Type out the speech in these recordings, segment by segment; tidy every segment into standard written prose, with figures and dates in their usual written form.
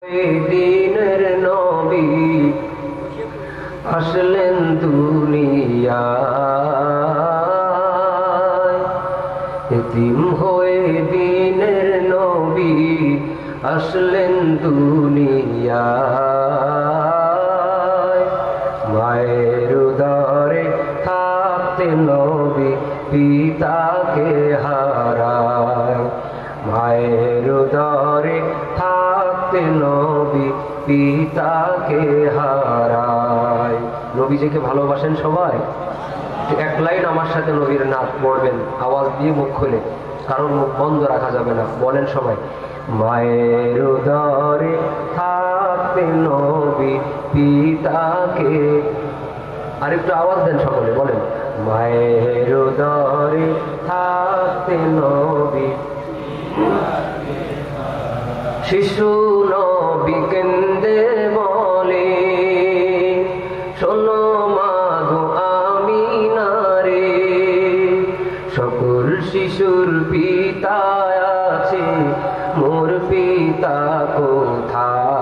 দিনের নবী আসলেন দুনিয়ায়, এতিম হয়ে দিনের নবী আসলেন দুনিয়ায়। মায়ের উদরে থাকতে নবী পিতাকে হারায়, মায়ের উদরে থাকতে নবী পিতাকে হারায়। নবীজিকে ভালোবাসেন সবাই? এক লাইন আমার সাথে নবীর নাম পড়বেন, আওয়াজ দিয়ে মুখ খুলে, কারণ মুখ বন্ধ রাখা যাবে না। বলেন সবাই, মায়ের উদরে থাকতে নবী পিতাকে। আরেকটু আওয়াজ দেন সকলে, বলেন মায়ের উদরে থাকতে নবী। শিশু নবী কেন্দে বলে, শোনো মাগো আমিনা রে, সকল শিশুর পিতা আছে, মোর পিতা কোথায়?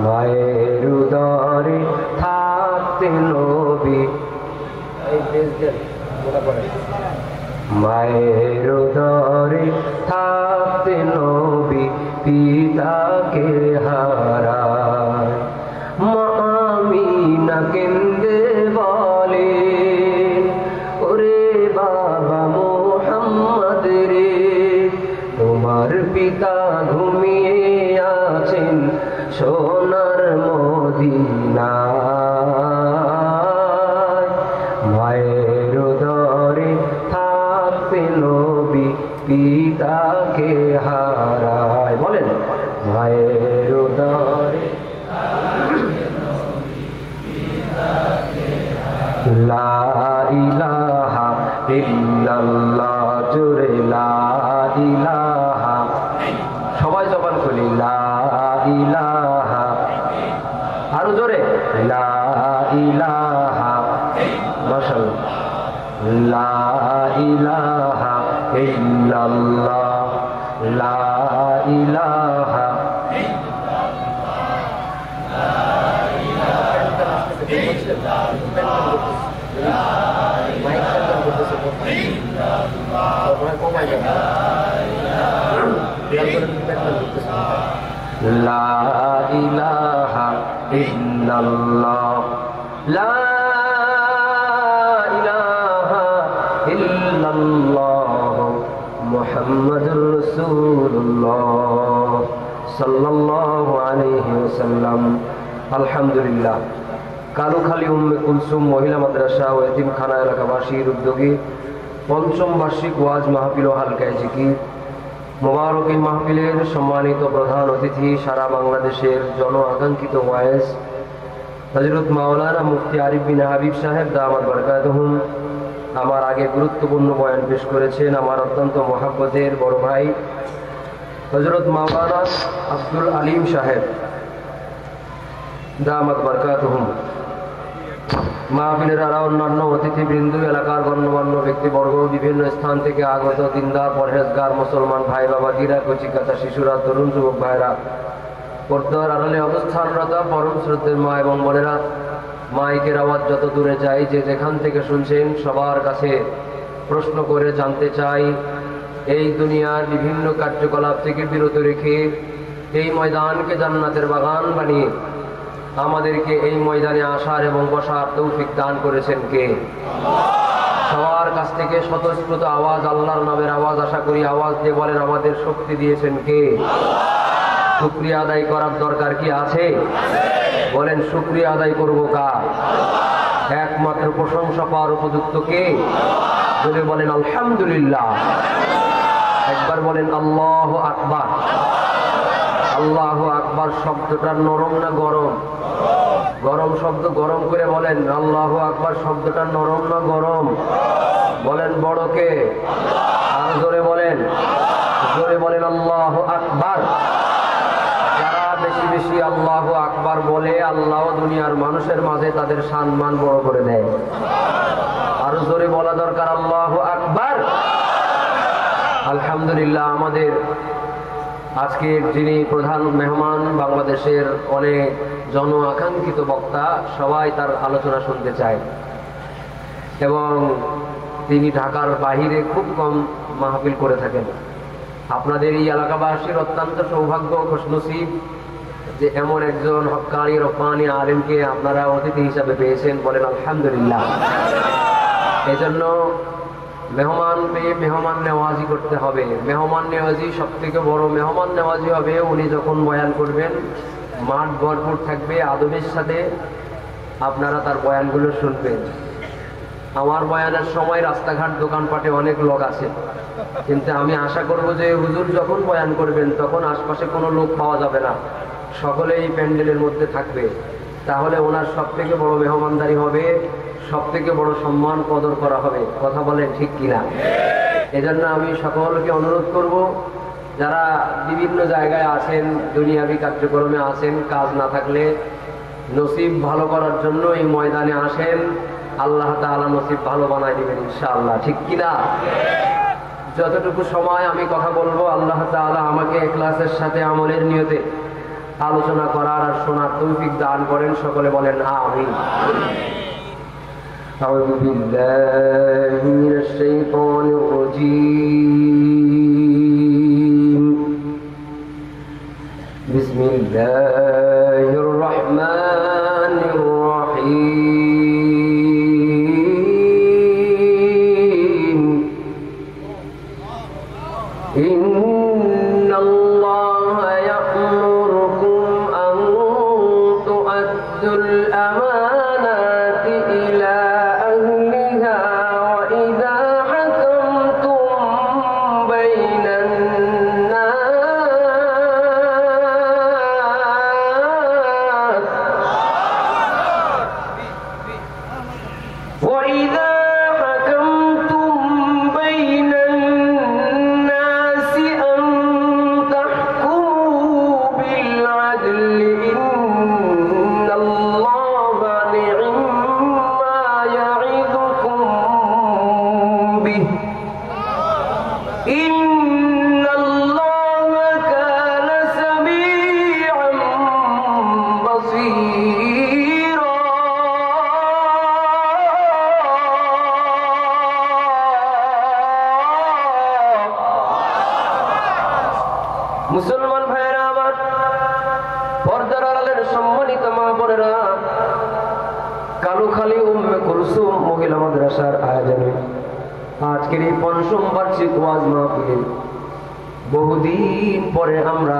মায়ের উদরে থাকতে নবী, মায়ের উদরে থাকতে নবী পিতাকে হারায়। মা আমিনা কেন্দে বলে, ওরে বাবা মুহাম্মদ রে, তোমার পিতা ঘুমিয়ে আছেন সোনার মদিনায়। মায়ের উদরে থাকতে নবী পিতাকে হারায়। বলেন মায়ের উদরে লা ইলাহা ইল্লাল্লাহ, জোরে লা ইলাহা, সবাই জবান খুলি লা ইলাহা, আরো জোরে লা ইলাহা, মাশাআল্লাহ, লা ইলাহা ইল্লাল্লাহ, লা ইলাহা লা ইলাহা ইল্লাল্লাহ, লা ইলাহা ইল্লাল্লাহ, মুহাম্মাদুর রাসূলুল্লাহ সাল্লাল্লাহু আলাইহি ওয়াসাল্লাম। আলহামদুলিল্লাহ। কালুখালী উম্মে কুলসুম মহিলা মাদ্রাসা ও এতিমখানা এলাকাবাসীর উদ্যোগে পঞ্চম বার্ষিক ওয়াজ মাহফিল ও হালকায়ে জিকির মোবারক এই মাহফিলের সম্মানিত প্রধান অতিথি, সারা বাংলাদেশের জন আকাঙ্ক্ষিত ওয়াইজ হযরত মাওলানা মুফতি আরিফ বিন হাবিব সাহেব দামাত বরকাতুহুম আমার আগে গুরুত্বপূর্ণ বয়ান পেশ করেছেন। আমার অত্যন্ত মহাব্বতের বড় ভাই হযরত মাওলানা আব্দুল আলিম সাহেব দামাত বরকাতুহুম, মাহফিলের আরো অন্যান্য অতিথিবৃন্দ, এলাকার গণ্যমান্য ব্যক্তিবর্গ, বিভিন্ন স্থান থেকে আগত দিনদার পরহেজগার মুসলমান ভাই বাবাজিরা, কচিকাঁচা শিশুরা, তরুণ যুবক ভাইরা, পর্দার আড়ালে অবস্থানরত পরম শ্রদ্ধের মা এবং বোনেরা, মাইকের আওয়াজ যত দূরে যায়, যে যেখান থেকে শুনছেন সবার কাছে প্রশ্ন করে জানতে চাই, এই দুনিয়ার বিভিন্ন কার্যকলাপ থেকে বিরত রেখে এই ময়দানকে জান্নাতের বাগান বানিয়ে আমাদেরকে এই ময়দানে আসার এবং বসার তৌফিক দান করেছেন কে? সবার কাছ থেকে স্বতঃস্ফূর্ত আওয়াজ, আল্লাহর নামের আওয়াজ আশা করি আওয়াজ দিয়ে বলেন, আমাদের শক্তি দিয়েছেন কে? শুকরিয়া আদায় করার দরকার কি আছে? বলেন শুকরিয়া আদায় করব কার? একমাত্র প্রশংসা পাওয়ার উপযুক্ত কে? যদি বলেন আলহামদুলিল্লাহ। একবার বলেন আল্লাহু আকবার। আল্লাহু আকবার শব্দটা নরম না গরম? গরম শব্দ, গরম করে বলেন। আল্লাহু আকবার শব্দটা নরম না গরম? বলেন বড় কে? আর জোরে বলেন, জোরে বলেন আল্লাহু আকবার। যারা বেশি বেশি আল্লাহু আকবার বলে, আল্লাহ দুনিয়ার মানুষের মাঝে তাদের সম্মান বড় করে দেয়। আরো জোরে বলা দরকার আল্লাহু আকবার। আলহামদুলিল্লাহ। আমাদের আজকের যিনি প্রধান মেহমান, বাংলাদেশের অনেক জন আকাঙ্ক্ষিত বক্তা, সবাই তার আলোচনা শুনতে চায় এবং তিনি ঢাকার বাহিরে খুব কম মাহফিল করে থাকেন। আপনাদের এই এলাকাবাসীর অত্যন্ত সৌভাগ্য, খুশনসিব যে এমন একজন হক্কানি রব্বানি আলেমকে আপনারা অতিথি হিসাবে পেয়েছেন, বলেন আলহামদুলিল্লাহ। এজন্য মেহমান পেয়ে মেহমান নেওয়াজি করতে হবে। মেহমান নেওয়াজি সব থেকে বড় মেহমান নেওয়াজি হবে উনি যখন বয়ান করবেন, মাঠ ভরপুর থাকবে, আদবের সাথে আপনারা তার বয়ানগুলো শুনবেন। আমার বয়ানের সময় রাস্তাঘাট দোকানপাটে অনেক লোক আছে, কিন্তু আমি আশা করব যে হুজুর যখন বয়ান করবেন তখন আশপাশে কোনো লোক পাওয়া যাবে না, সকলেই প্যান্ডেলের মধ্যে থাকবে। তাহলে ওনার সব থেকে বড় মেহমানদারি হবে, সব থেকে বড় সম্মান কদর করা হবে। কথা বলেন ঠিক কিনা? এজন্য আমি সকলকে অনুরোধ করব, যারা বিভিন্ন জায়গায় আছেন, দুনিয়াবি কার্যক্রমে আছেন, কাজ না থাকলে নসিব ভালো করার জন্য এই ময়দানে আসেন। আল্লাহ তাআলা নসিব ভালো বানায় দিবেন ইনশাআল্লাহ, ঠিক কিনা? যতটুকু সময় আমি কথা বলবো, আল্লাহ তাআলা আমাকে ইখলাসের সাথে আমলের নিয়তে আলোচনা করার আর শোনার তৌফিক দান করেন। সকলে বলেন আমিন। আউযু বিল্লাহি মিনাশ শাইতানির রাজীম। বিসমিল্লাহির রাহমানির রাহিম। ইন্নাল্লাহা ইয়া'মুরুকুম আন তু'আদ্দুল আমানাতি ইলা আহলিহা ওয়া ইযা হাকামতুম বাইনান নাস ওয়া ইযা হাকামতুম বাইনান নাসি আন তাহকুমু বিল আদলি ইন্নাল্লাহা নি'ম্মা ইয়া'iদুকুম বিহি ইন্নাল্লাহা কানা সামিআন বাসীরা। মুসলমান ভাইয়েরা আমার, পর্দার আড়ালের সম্মানিত মা বোনেরা, কালুখালী উম্মে কুলসুম মহিলা মাদ্রাসার আয়োজনে আজকের এই পঞ্চম বার্ষিক ওয়াজ মাহফিলে বহুদিন পরে আমরা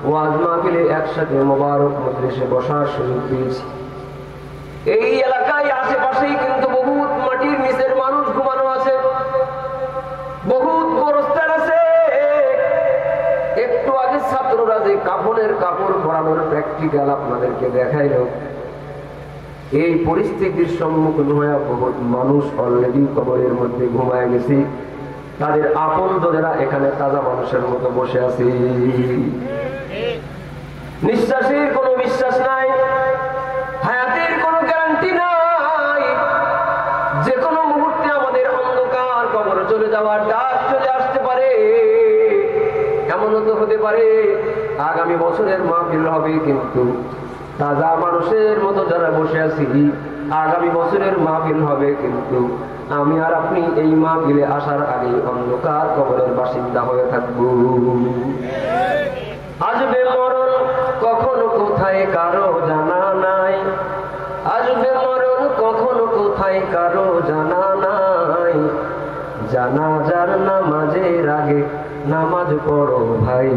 ওয়াজ মাহফিলে একসাথে মোবারক মজলিসে বসার সুযোগ পেয়েছি। এই এলাকায় আশেপাশেই কিন্তু বহুত মাটির নিচের মানুষ ঘুমানো আছে, বহুত গোরস্থান আছে। একটু আগে ছাত্ররা যে কাপড়ের কাপড় পরানোর প্র্যাকটিক্যাল আপনাদেরকে দেখাইল, এই পরিস্থিতির সম্মুখীন হয়ে বহুত মানুষ অলরেডি কবরের মধ্যে ঘুমায় গেছে। তাদের আপনজনেরা এখানে তাজা মানুষের মতো বসে আছে। নিঃশ্বাসের কোনো বিশ্বাস নাই, হায়াতের কোনো গ্যারান্টি নাই। যে কোনো মুহূর্তে আমাদের অন্ধকার কবর চলে যাওয়ার ডাক চলে আসতে পারে। এমনও তো হতে পারে আগামী বছরের মাহফিল হবে, কিন্তু তাজা মানুষের মতো যারা বসে আছি, আগামী বছরের মাহফিল হবে, কিন্তু আমি আর আপনি এই মাহফিলে আসার আগে অন্ধকার কবরের বাসিন্দা হয়ে থাকব। আসবে মরণ কখন কোথায় কারো জানা নাই, আসবে মরণ কখন কোথায় কারো জানা নাই। জানাজার নামাজের আগে নামাজ পড়ো ভাই,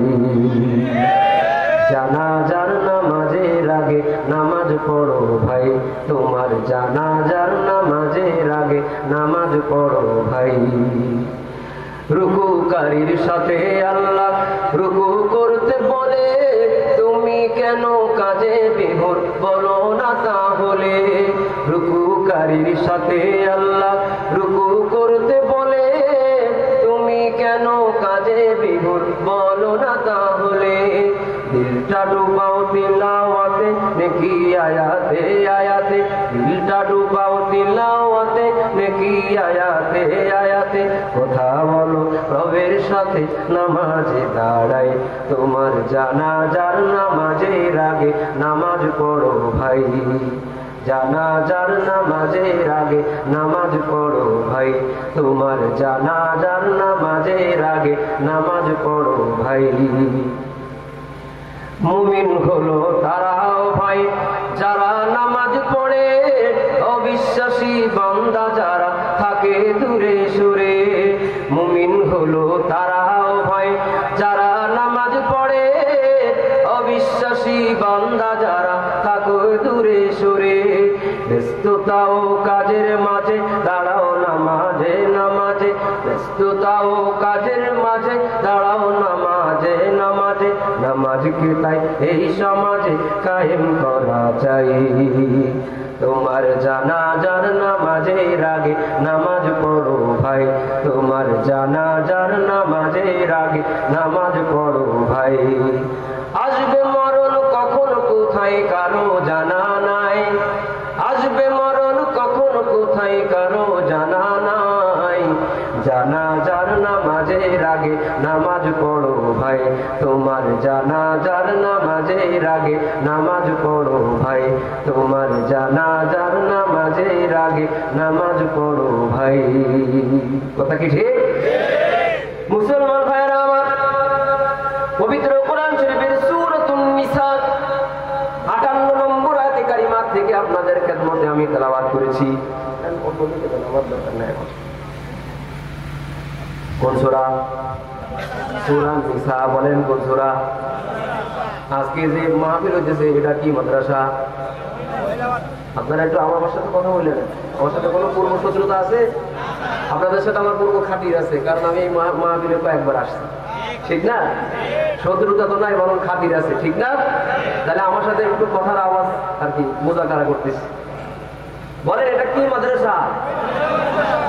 জানাজার নামাজের আগে নামাজ পড়ো ভাই, তোমার জানাজার নামাজের আগে নামাজ পড়ো ভাই। রুকুকারীর সাথে আল্লাহ রুকু করতে বলে, তুমি কেন কাজে বিভোর বলো না তাহলে। রুকুকারীর সাথে আল্লাহ রুকু করতে বলে, তুমি কেন কাজে বিভোর বলো না তাহলে। দিলটা ডুবাও তিলাওয়াতে নেকি আয়াতে আয়াতে, দিলটা ডুবাও তিলাওয়াতে নেকি কি আয়াতে আয়াতে কথা বলো রবের সাথে নামাজে দাঁড়াই তোমার জানাজার নামাজের আগে নামাজ পড়ো ভাই জানাজার নামাজের আগে নামাজ পড়ো ভাই তোমার জানাজার নামাজের আগে নামাজ পড়ো ভাই মুমিন হলো তারাও ভাই যারা নামাজ পড়ে অবিশ্বাসী বান্দা যারা থাকে দূরে সরে মুমিন হলো তারাও ভাই যারা নামাজ পড়ে অবিশ্বাসী বান্দা যারা থাকে দূরে সরে ব্যস্ততা ও কাজের মাঝে দাঁড়াও নামাজে নামাজে ব্যস্ততা ও কাজের মাঝে দাঁড়াও নামাজে নামাজে নামাজকে তাই এই সমাজে কায়েম করা চাই তোমার জানাজার নামাজের আগে নামাজ পড়ো ভাই তোমার জানাজার নামাজের আগে নামাজ পড়ো ভাই আসবে মরণ কখন কোথায় কারো জানা নাই আসবে মরণ কখন কোথায় কারো জানা নাই জানাজার নামাজের আগে নামাজ পড়ো ভাই তোমার জানাজার নামাজের আগে নামাজ পড়ো ভাই তোমার জানাজার নামাজের আগে নামাজ পড়ো ভাই কথা কি ঠিক মুসলমান ভাইরা আমার পবিত্র কোরআন শরীফের সূরাতুন নিসা 58 নম্বর আয়াতে কারিমা থেকে আপনাদের খেদমতে আমি তেলাওয়াত করেছি কোন সূরা সূরা নিসা বলেন কোন সূরা আজকে যে মাহফিল হচ্ছে এটা কি মাদ্রাসা আপনারা একটু আমার সাথে কথা বললেন আমার সাথে কোনো পূর্ব শত্রুতা আছে আপনাদের সাথে আমার পূর্ব খাতির আছে কারণ আমি এই মাহফিলে কয়েকবার আসছি ঠিক না শত্রুতা তো নাই বরং খাতির আছে ঠিক না তাহলে আমার সাথে একটু কথার আওয়াজ আর কি মুজাকারা করতেছি বলেন এটা কি মাদ্রাসা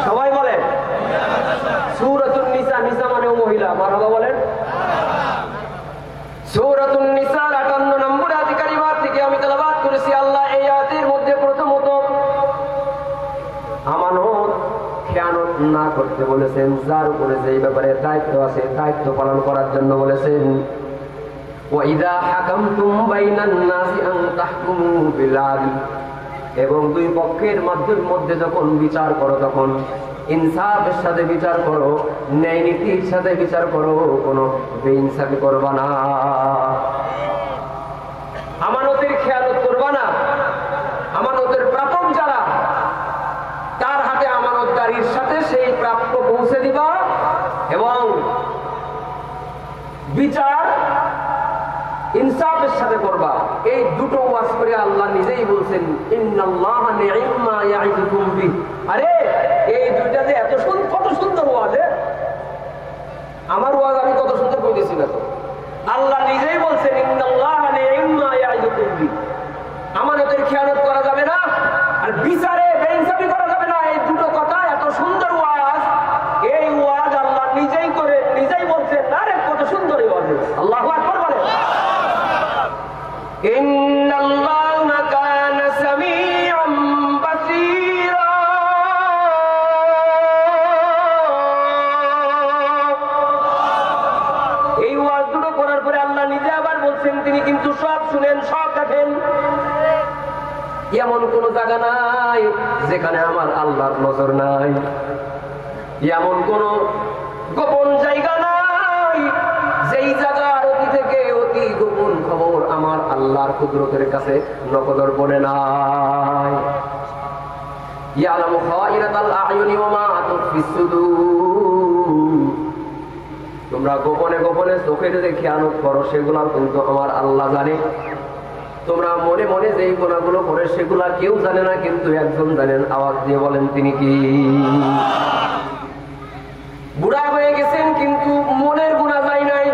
সবাই বলেন সূরাতুন নিসা নিসা মানে মহিলা মারহাবা বলেন সূরাতুন নিসার 58 নম্বর আয়াত কারিমা থেকে আমি তেলাওয়াত করেছি আল্লাহ এই আয়াতের মধ্যে প্রথমত আমানত খেয়ানত না করতে বলেছেন যার উপরে যেই ব্যাপারে দায়িত্ব আছে দায়িত্ব পালন করার জন্য বলেছেন ওয়াইদা হাকামতুম বাইনান নাসি আন তাহকুমু বিল আদল এবং দুই পক্ষের মধ্যে যখন বিচার করো তখন ইনসাফের সাথে বিচার করো ন্যায় নীতির সাথে বিচার করো কোনো বেইনসাফি করবা না আমানতের খেয়ানত করবা না আমানতের প্রাপক যারা তার হাতে আমানতদারির সাথে সেই প্রাপ্য পৌঁছে দিবা এবং বিচার ইনসাফের সাথে করবা এই দুটো ওয়াজ করে আল্লাহ নিজেই বলছেন ইন্নাল্লাহা নি'মা ইয়া'iদুকুম বিহি আরে এই দুইটা যে এত কত সুন্দর ওয়াজ আমার ওয়াজ আমি কত সুন্দর কইতেছি না তো আল্লাহ নিজেই বলছেন ইন্নাল্লাহা নি'মা ইয়া'iদুকুম বিহি আমানতের খেয়ানত করা যাবে না আর বিচারে বেইনসাফি করা যাবে না এই দুটো কথা এত সুন্দর ওয়াজ এই ওয়াজ আল্লাহ নিজেই করে নিজেই বলছেন আরে কত সুন্দর এই ওয়াজ আল্লাহু আকবার বলেন ইন্নাল্লাহা কানা সামিআম বাসীরা এই ওয়াজ দুটো করার পরে আল্লাহ নিজে আবার বলছেন তিনি কিন্তু সব শুনেন সব দেখেন এমন কোন জায়গা নাই যেখানে আমার আল্লাহর নজর নাই এমন কোন গোপন জায়গা নাই যেই জায়গার অতি থেকে অতি গোপন খবর আমার আল্লাহর কুদরতের কাছে নকদর্পণে নাই ইয়ালামু খায়িরাতাল আ'য়ুনি ওয়া মা তুখফিস সুদূর তোমরা গোপনে গোপনে চোখের যে খেয়ানত করো সেগুলো কিন্তু আমার আল্লাহ জানে তোমরা মনে মনে যেই গুনাহগুলো করে সেগুলা কেউ জানে না কিন্তু একজন জানেন আওয়াজ দিয়ে বলেন তিনি কি বুড়া হয়ে গেছেন কিন্তু মনের গুনাহ যায় নাই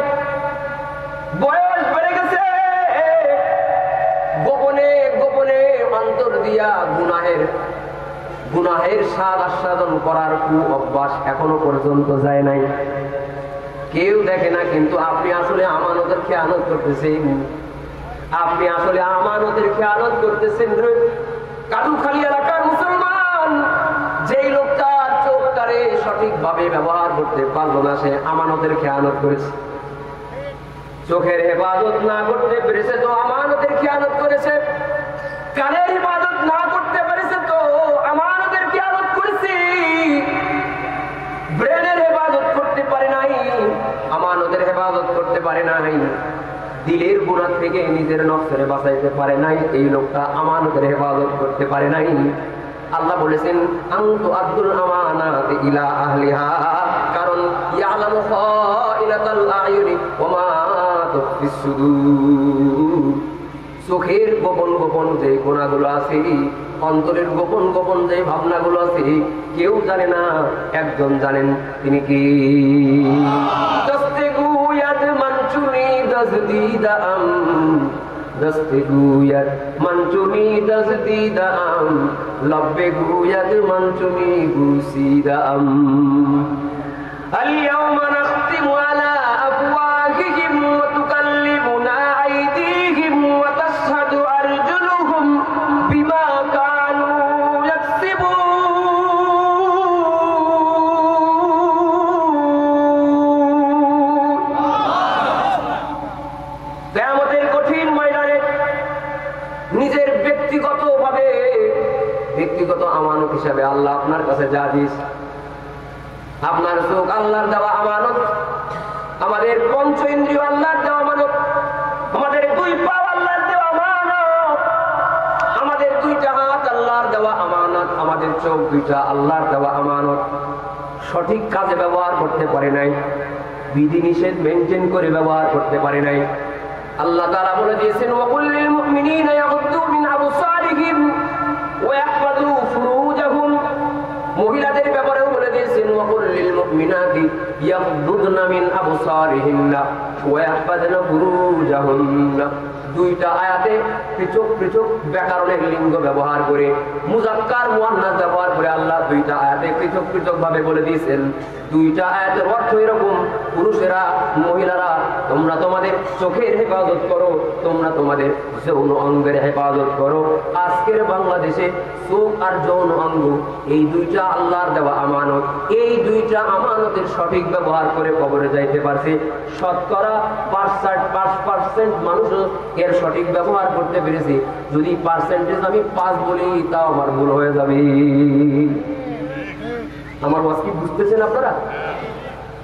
বয়স বেড়ে গেছে গোপনে গোপনে অন্তর দিয়া গুনাহের স্বাদ আস্বাদন করার অভ্যাস এখনো পর্যন্ত যায় নাই কেউ দেখে না কিন্তু আপনি আসলে আমানতের খেয়ানত করতেছেন আপনি আসলে আমানতের খেয়ানত করতেছেন কালুখালী এলাকার মুসলমান যেই লোকটা দ্বারে সঠিকভাবে ব্যবহার করতে পারলো না, সে আমানতের খেয়ানত করেছে। চোখের হেফাজত না করতে পেরেছে তো আমানতের খেয়ানত করেছে। কানের হেফাজত না করতে পেরেছে তো আমানতের খেয়ানত করেছে। ব্রেনের হেফাজত করতে পারে নাই, আমানতের হেফাজত করতে পারে নাই। দিলের গুনাহ থেকে নিজের নফসের বাঁচাইতে পারে নাই, এই লোকটা আমানতের হেফাজত করতে পারে নাই। আল্লাহ বলেছেন আনতু আদুল আমানাত ইলা আহলিহা, কারণ ইয়ালামু খাইনাতাল আয়ুনি ওয়া মা তুখফিস সুদূর। চোখের গোপন গোপন যে গুনাহগুলো আছে, অন্তরের গোপন গোপন যে ভাবনাগুলো আছে, কেউ জানে না, একজন জানেন, তিনি কি? দস্তে গুয়াত মানচুনি দজদিদা আম, দস্তে গুয়াত মানচুনি দজদিদা আম, লব্বে গুয়াত মানচুনি গুসিদা আম। اليوم نختم على أفواههم وتكلمنا أيديهم وتشهد أرجلهم بما كانوا يكسبون। কিয়ামতের কঠিন ময়দানে নিজের ব্যক্তিগত আমানত হিসাবে আল্লাহ আপনার কাছে যা দিয়েছে, আপনার চোখ আল্লাহর দেওয়া আমানত, আমাদের পঞ্চ ইন্দ্রিয় আল্লাহর দেওয়া আমানত, আমাদের দুই পা আল্লাহর দেওয়া আমানত, আমাদের দুইটা হাত আল্লাহর দেওয়া আমানত, আমাদের চোখ দুইটা আল্লাহর দেওয়া আমানত। সঠিক কাজে ব্যবহার করতে পারে নাই, বিধিনিষেধ মেনটেন করে ব্যবহার করতে পারে নাই। আল্লাহ তাআলা বলে দিয়েছেন ওয়াকুল লিল মুমিনিনা ইয়াগুদ্দু মিন আবসারিহিম ওয়া ইয়াহফাযু ফুরুজাহুম। মহিলাদের ব্যাপারেও বলে দিয়েছেন ওয়াকুল লিল মুমিনাতি ইয়াগুদ্দুনা মিন আবসারিহিন্না ওয়া ইয়াহফাযনা ফুরুজাহুন্না। দুইটা আয়াতে পৃথক পৃথক ব্যাকরণের লিঙ্গ ব্যবহার করে, মুযাক্কার মুআন্নাস ব্যবহার করে আল্লাহ দুইটা আয়াতে পৃথক পৃথক ভাবে বলে দিয়েছেন। দুইটা আয়াতের অর্থ এরকম, পুরুষেরা, মহিলারা, তোমরা তোমাদের চোখের হেফাজত করো, তোমরা তোমাদের যৌন অঙ্গের হেফাজত করো। আজকের বাংলাদেশে চোখ আর যৌন অঙ্গ, এই দুইটা আল্লাহর দেওয়া আমানত। এই দুইটা আমানতের সঠিক ব্যবহার করে কবরে যাইতে পারছে শতকরা 5% মানুষ এর সঠিক ব্যবহার করতে পেরেছে। যদি পার্সেন্টেজ আমি 5 বলি তাও আমার ভুল হয়ে যাবে। আমার ওয়াজ কি বুঝতেছেন আপনারা?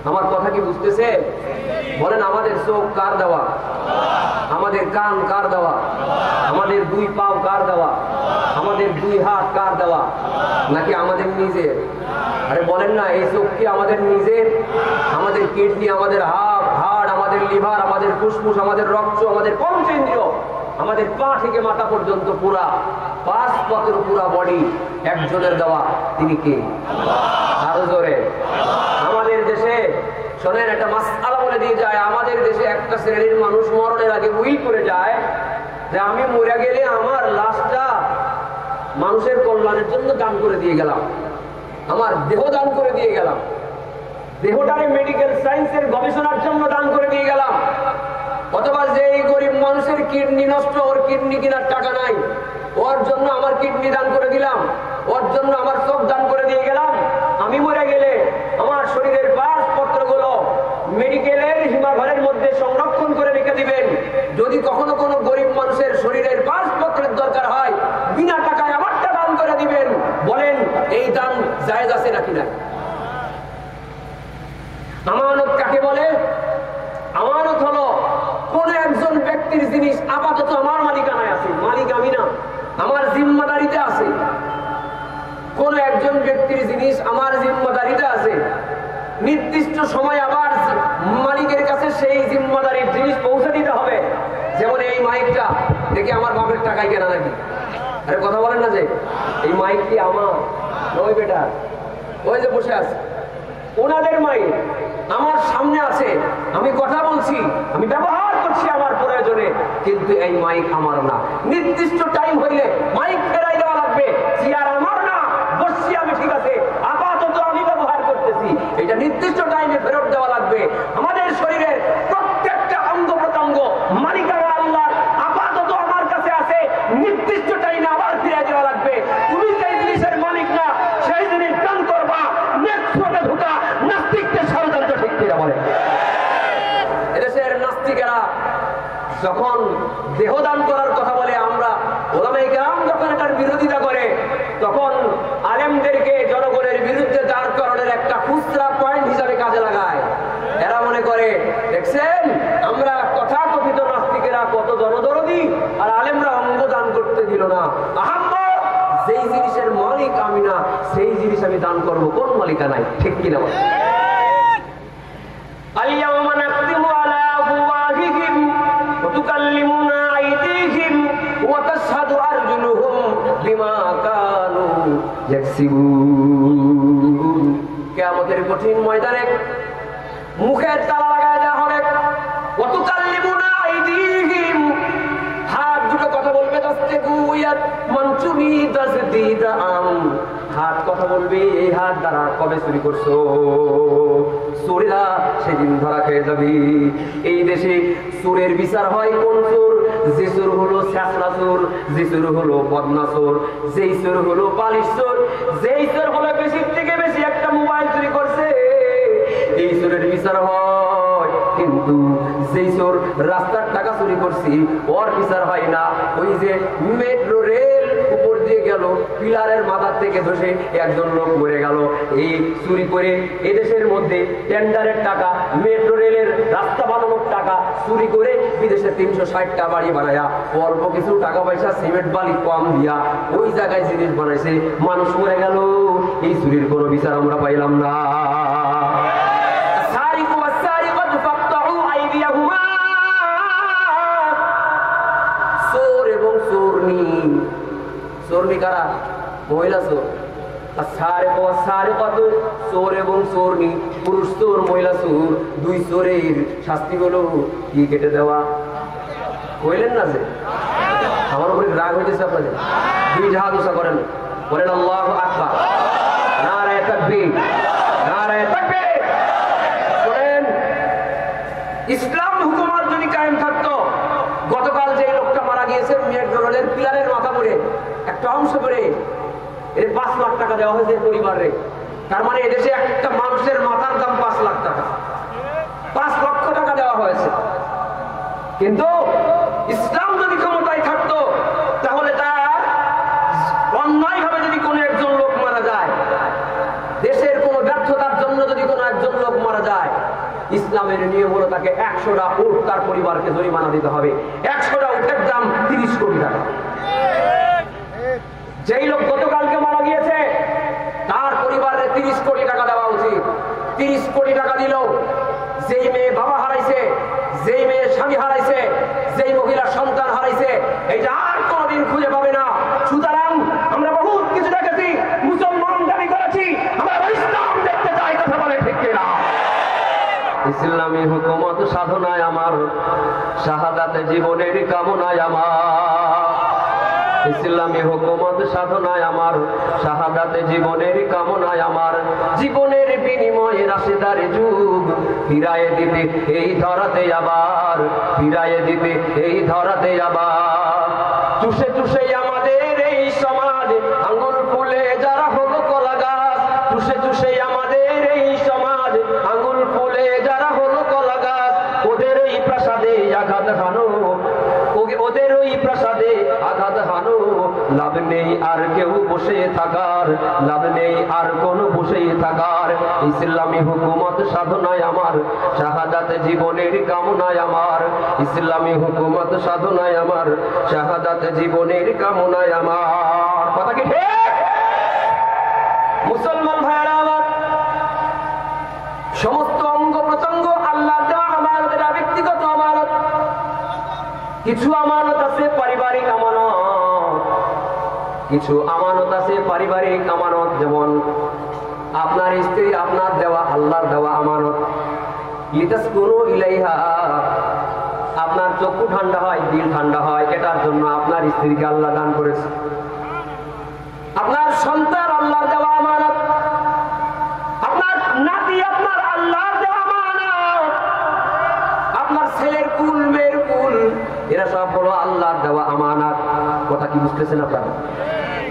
আমার কথা কি বুঝতেছে? বলেন, আমাদের চোখ কার দেওয়া? আমাদের কান কার দেওয়া? আমাদের দুই পাও কার দেওয়া? আমাদের দুই হাত কার দেওয়া? নাকি আমাদের নিজের? আরে বলেন না, এই চোখ কি আমাদের নিজের? আমাদের কিডনি, আমাদের হাড়, আমাদের লিভার, আমাদের ফুসফুস, আমাদের রক্ত, আমাদের পঞ্চেন্দ্রিয়, আমাদের পা থেকে মাথা পর্যন্ত পুরা 5 পথের পুরা বডি একজনের দেওয়া। তিনি কে? আরো জোরে। আমাদের দেশে শোনেন, একটা মাসআলা বলে দিয়ে যায়, আমাদের দেশে একটা শ্রেণীর মানুষ মরণের আগে উইল করে যায় যে আমি মরে গেলে আমার লাশটা মানুষের কল্যাণের জন্য দান করে দিয়ে গেলাম, আমার দেহ দান করে দিয়ে গেলাম, দেহটাকে মেডিকেল সায়েন্সের গবেষণার জন্য দান করে দিয়ে গেলাম। অথবা যে এই গরিব মানুষের কিডনি নষ্ট, ওর কিডনি কেনার টাকা নাই, ওর জন্য আমার কিডনি দান করে দিলাম, ওর জন্য আমার চোখ দান করে দিয়ে গেলাম। আমি মরে গেলে আমার শরীরের পাসপত্রগুলো মেডিকেলের হিমাগারের মধ্যে সংরক্ষণ করে রেখে দিবেন। যদি কখনো কোনো গরিব মানুষের শরীরের পাসপত্রের দরকার হয়, বিনা টাকায় আমারটা দান করে দিবেন। বলেন, এই দান জায়েজ আছে নাকি না? আমানত কাকে বলে? আমানত হলো কোন একজন ব্যক্তির জিনিস আপাতত আমার মালিকানায় আছে, মালিক আমি না, আমার জিম্মাদারিতে আছে। কোন একজন ব্যক্তির জিনিস আমার জিম্মাদারিতে আছে, নির্দিষ্ট সময় আবার মালিকের কাছে সেই জিম্মাদারির জিনিস পৌঁছে দিতে হবে। যেমন এই মাইকটা দেখি আমার বাপের টাকায় কেনা নাকি? আরে কথা বলেন না যে এই মাইকটি আমার নয়, বেটা ওই যে বসে আছে ওনাদের মাইক আমার সামনে আছে, আমি কথা বলছি, আমি ব্যবহার করছি আমার প্রয়োজনে, কিন্তু এই মাইক আমার না। নির্দিষ্ট টাইম হইলে মাইক ফেরাই দেওয়া লাগবে। চেয়ার আমার না, বসছি আমি, ঠিক আছে, আপাতত আমি ব্যবহার করতেছি, এটা নির্দিষ্ট টাইমে ফেরত দেওয়া লাগবে। আমাদের শরীরের প্রত্যেকটা অঙ্গ প্রত্যঙ্গ মালিকানা আল্লাহর, আপাতত আমার কাছে আছে, নির্দিষ্ট টাইমে আবার ফিরে দেওয়া লাগবে। তুমি সেই জিনিসের মালিক না, সেই জিনিস দান করবা, নেক্সট যখন দেহদান করার কথা বলে আমরা ওলামায়ে কেরাম যখন এটার বিরোধিতা করে, তখন আলেমদেরকে জনগণের বিরুদ্ধে দাঁড় করানোর একটা খুচরা পয়েন্ট হিসাবে কাজে লাগায়। এরা মনে করে দেখছেন আমরা তথাকথিত নাস্তিকেরা কত জনদরদি, আর আলেমরা অঙ্গ দান করতে দিল না। আহাম্মা, যেই জিনিসের মালিক আমি না সেই জিনিস আমি দান করবো, কোন মালিকা নাই, ঠিক কিনা? আল-ইয়াওমা নাখতিমু আলা আফওয়াহিহিম ওয়া তুকাল্লিমুনা আইদিহিম ওয়া তাশহাদু আরজুলুহুম বিমা কানু ইয়াকসিবুন। কিয়ামতের কঠিন ময়দানে মুখের তালা লাগায় দেওয়া হবে। ওয়া তুকাল্লিমুনা আইদিহিম, হাত দুটো কথা বলবে, তাসতাগুয়াত মানচুবি তাসদিদাম, হাত কথা বলবে, এই হাত দ্বারা কবে চুরি করছো, চোরেরা সেদিন ধরা খেয়ে যাবে। এই দেশে চোরের বিচার হয় কোন চোর? যে চোর হলো শেষরা চোর, যে চোর হলো বদনা চোর, যেই চোর হলো বালিশ চোর, যেই চোর হলো বেশি থেকে বেশি একটা মোবাইল চুরি করছে, এই চোরের বিচার হয়। কিন্তু যেই চোর রাস্তার টাকা চুরি করছি ওর বিচার হয় না। ওই যে মেট্রো রেল উপর দিয়ে গেল, পিলারের মাথার থেকে ধসে একজন লোক মরে গেল, এই চুরি করে এদেশের মধ্যে টেন্ডারের টাকা, মেট্রো রেলের রাস্তা বানানোর টাকা চুরি করে বিদেশে 360টা বাড়ি বানায়া অল্প কিছু টাকা পয়সা সিমেন্ট বালি কম দিয়া ওই জায়গায় জিনিস বানাইছে, মানুষ মরে গেল। এই চুরির কোনো বিচার আমরা পাইলাম না। চোর এবং চোরনি, চোরনি কারা? মহিলা চোর। আর সারে কত? চোর এবং চোরনি, পুরুষ চোর মহিলা চোর, দুই চোরের শাস্তি হলো কি? কেটে দেওয়া। কইলেন না যে আমার উপরে রাগ হইতেছে আপনাদের? দুই জাহাজ উষা করেন, বলেন আল্লাহু আকবার, নারায়ে তাকবীর, নারায়ে তাকবীর। শুনেন, ইসলাম হুকুমত যদি কায়েম থাকতো, গতকাল যে লোকটা মারা গিয়েছে মেট্রো রেলের পিলারের মাথা পড়ে একটা অংশ পড়ে, এর 5 লাখ টাকা দেওয়া হয়েছে পরিবারে। তার মানে এদেশে একটা মানুষের মাথার দাম 5 লাখ টাকা, 5 লক্ষ টাকা দেওয়া হয়েছে। কিন্তু ইসলাম যদি ক্ষমতায় থাকতো, তাহলে তার অন্যায় ভাবে যদি কোনো একজন লোক মারা যায়, দেশের কোনো ব্যর্থতার জন্য যদি কোনো একজন লোক মারা যায়, ইসলামের নিয়ম হলো তাকে 100টা উট তার পরিবারকে জরিমানা দিতে হবে। 100টা উটের দাম 30 কোটি টাকা। যেই লোক গতকালকে মারা গিয়েছে তার পরিবারে 30 কোটি টাকা দেওয়া উচিত। 30 কোটি টাকা দিল। যেই মেয়ে বাবা হারাইছে, যেই মেয়ে স্বামী হারাইছে, যেই মহিলা সন্তান হারাইছে, এটা আর কোনোদিন খুঁজে পাবে না। সুতরাং আমরা বহুত কিছু দেখেছি, মুসলমান দাবি করেছি, আমরা ইসলাম দেখতে চাই, কথা বলে ঠিক কিনা? ইসলামী হুকুমত সাধনায় আমার, শাহাদাতে জীবনের কামনায় আমার। ইসলামী হুকুমত সাধনায় আমার, শাহাদাতে জীবনের কামনায় আমার। জীবনের বিনিময়ে রাশেদার যুগ ফিরায়ে দিতে এই ধরাতে আবার, ফিরায়ে দিতে এই ধরাতে আবার। চুষে চুষে আমাদের এই সমাজ আঙ্গুল ফুলে যারা হলো কলা গাছ, চুষে চুষে আমাদের এই সমাজ আঙ্গুল ফুলে যারা হলো কলা গাছ। ওদের এই প্রাসাদে আঘাত হানো, ওদের ওই প্রাসাদে আঘাত হানো। লাভ নেই আর কেউ বসে থাকার, লাভ নেই আর কোন বসে থাকার। ইসলামী হুকুমত সাধনায় আমার, শাহাদাতে জীবনের কামনায় আমার। ইসলামী হুকুমত সাধনায় আমার, শাহাদাতে জীবনের কামনায় আমার। কথা কি ঠিক? মুসলমান ভাইরা আমার, সমস্ত অঙ্গ প্রত্যঙ্গ আল্লাহর দেওয়া আমানত, এটা ব্যক্তিগত আমানত। কিছু আমানত আছে পারিবারিক আমানত, কিছু আমানত আছে পারিবারিক আমানত। যেমন আপনার স্ত্রী আপনার দেওয়া, আল্লাহর দেওয়া আমানত। লিতাসকুনু ইলাইহা, আপনার চক্ষু ঠান্ডা হয়, দিল ঠান্ডা হয়, এটার জন্য আপনার স্ত্রীকে আল্লাহ দান করেছে। আপনার সন্তান আল্লাহর দেওয়া আমানত, আপনার নাতি আপনার আল্লাহর দেওয়া আমানত, আপনার ছেলের কুল মেয়ের কুল, এরা সব হলো আল্লাহর দেওয়া আমানত। কথা কি বুঝতেছেন আপনারা?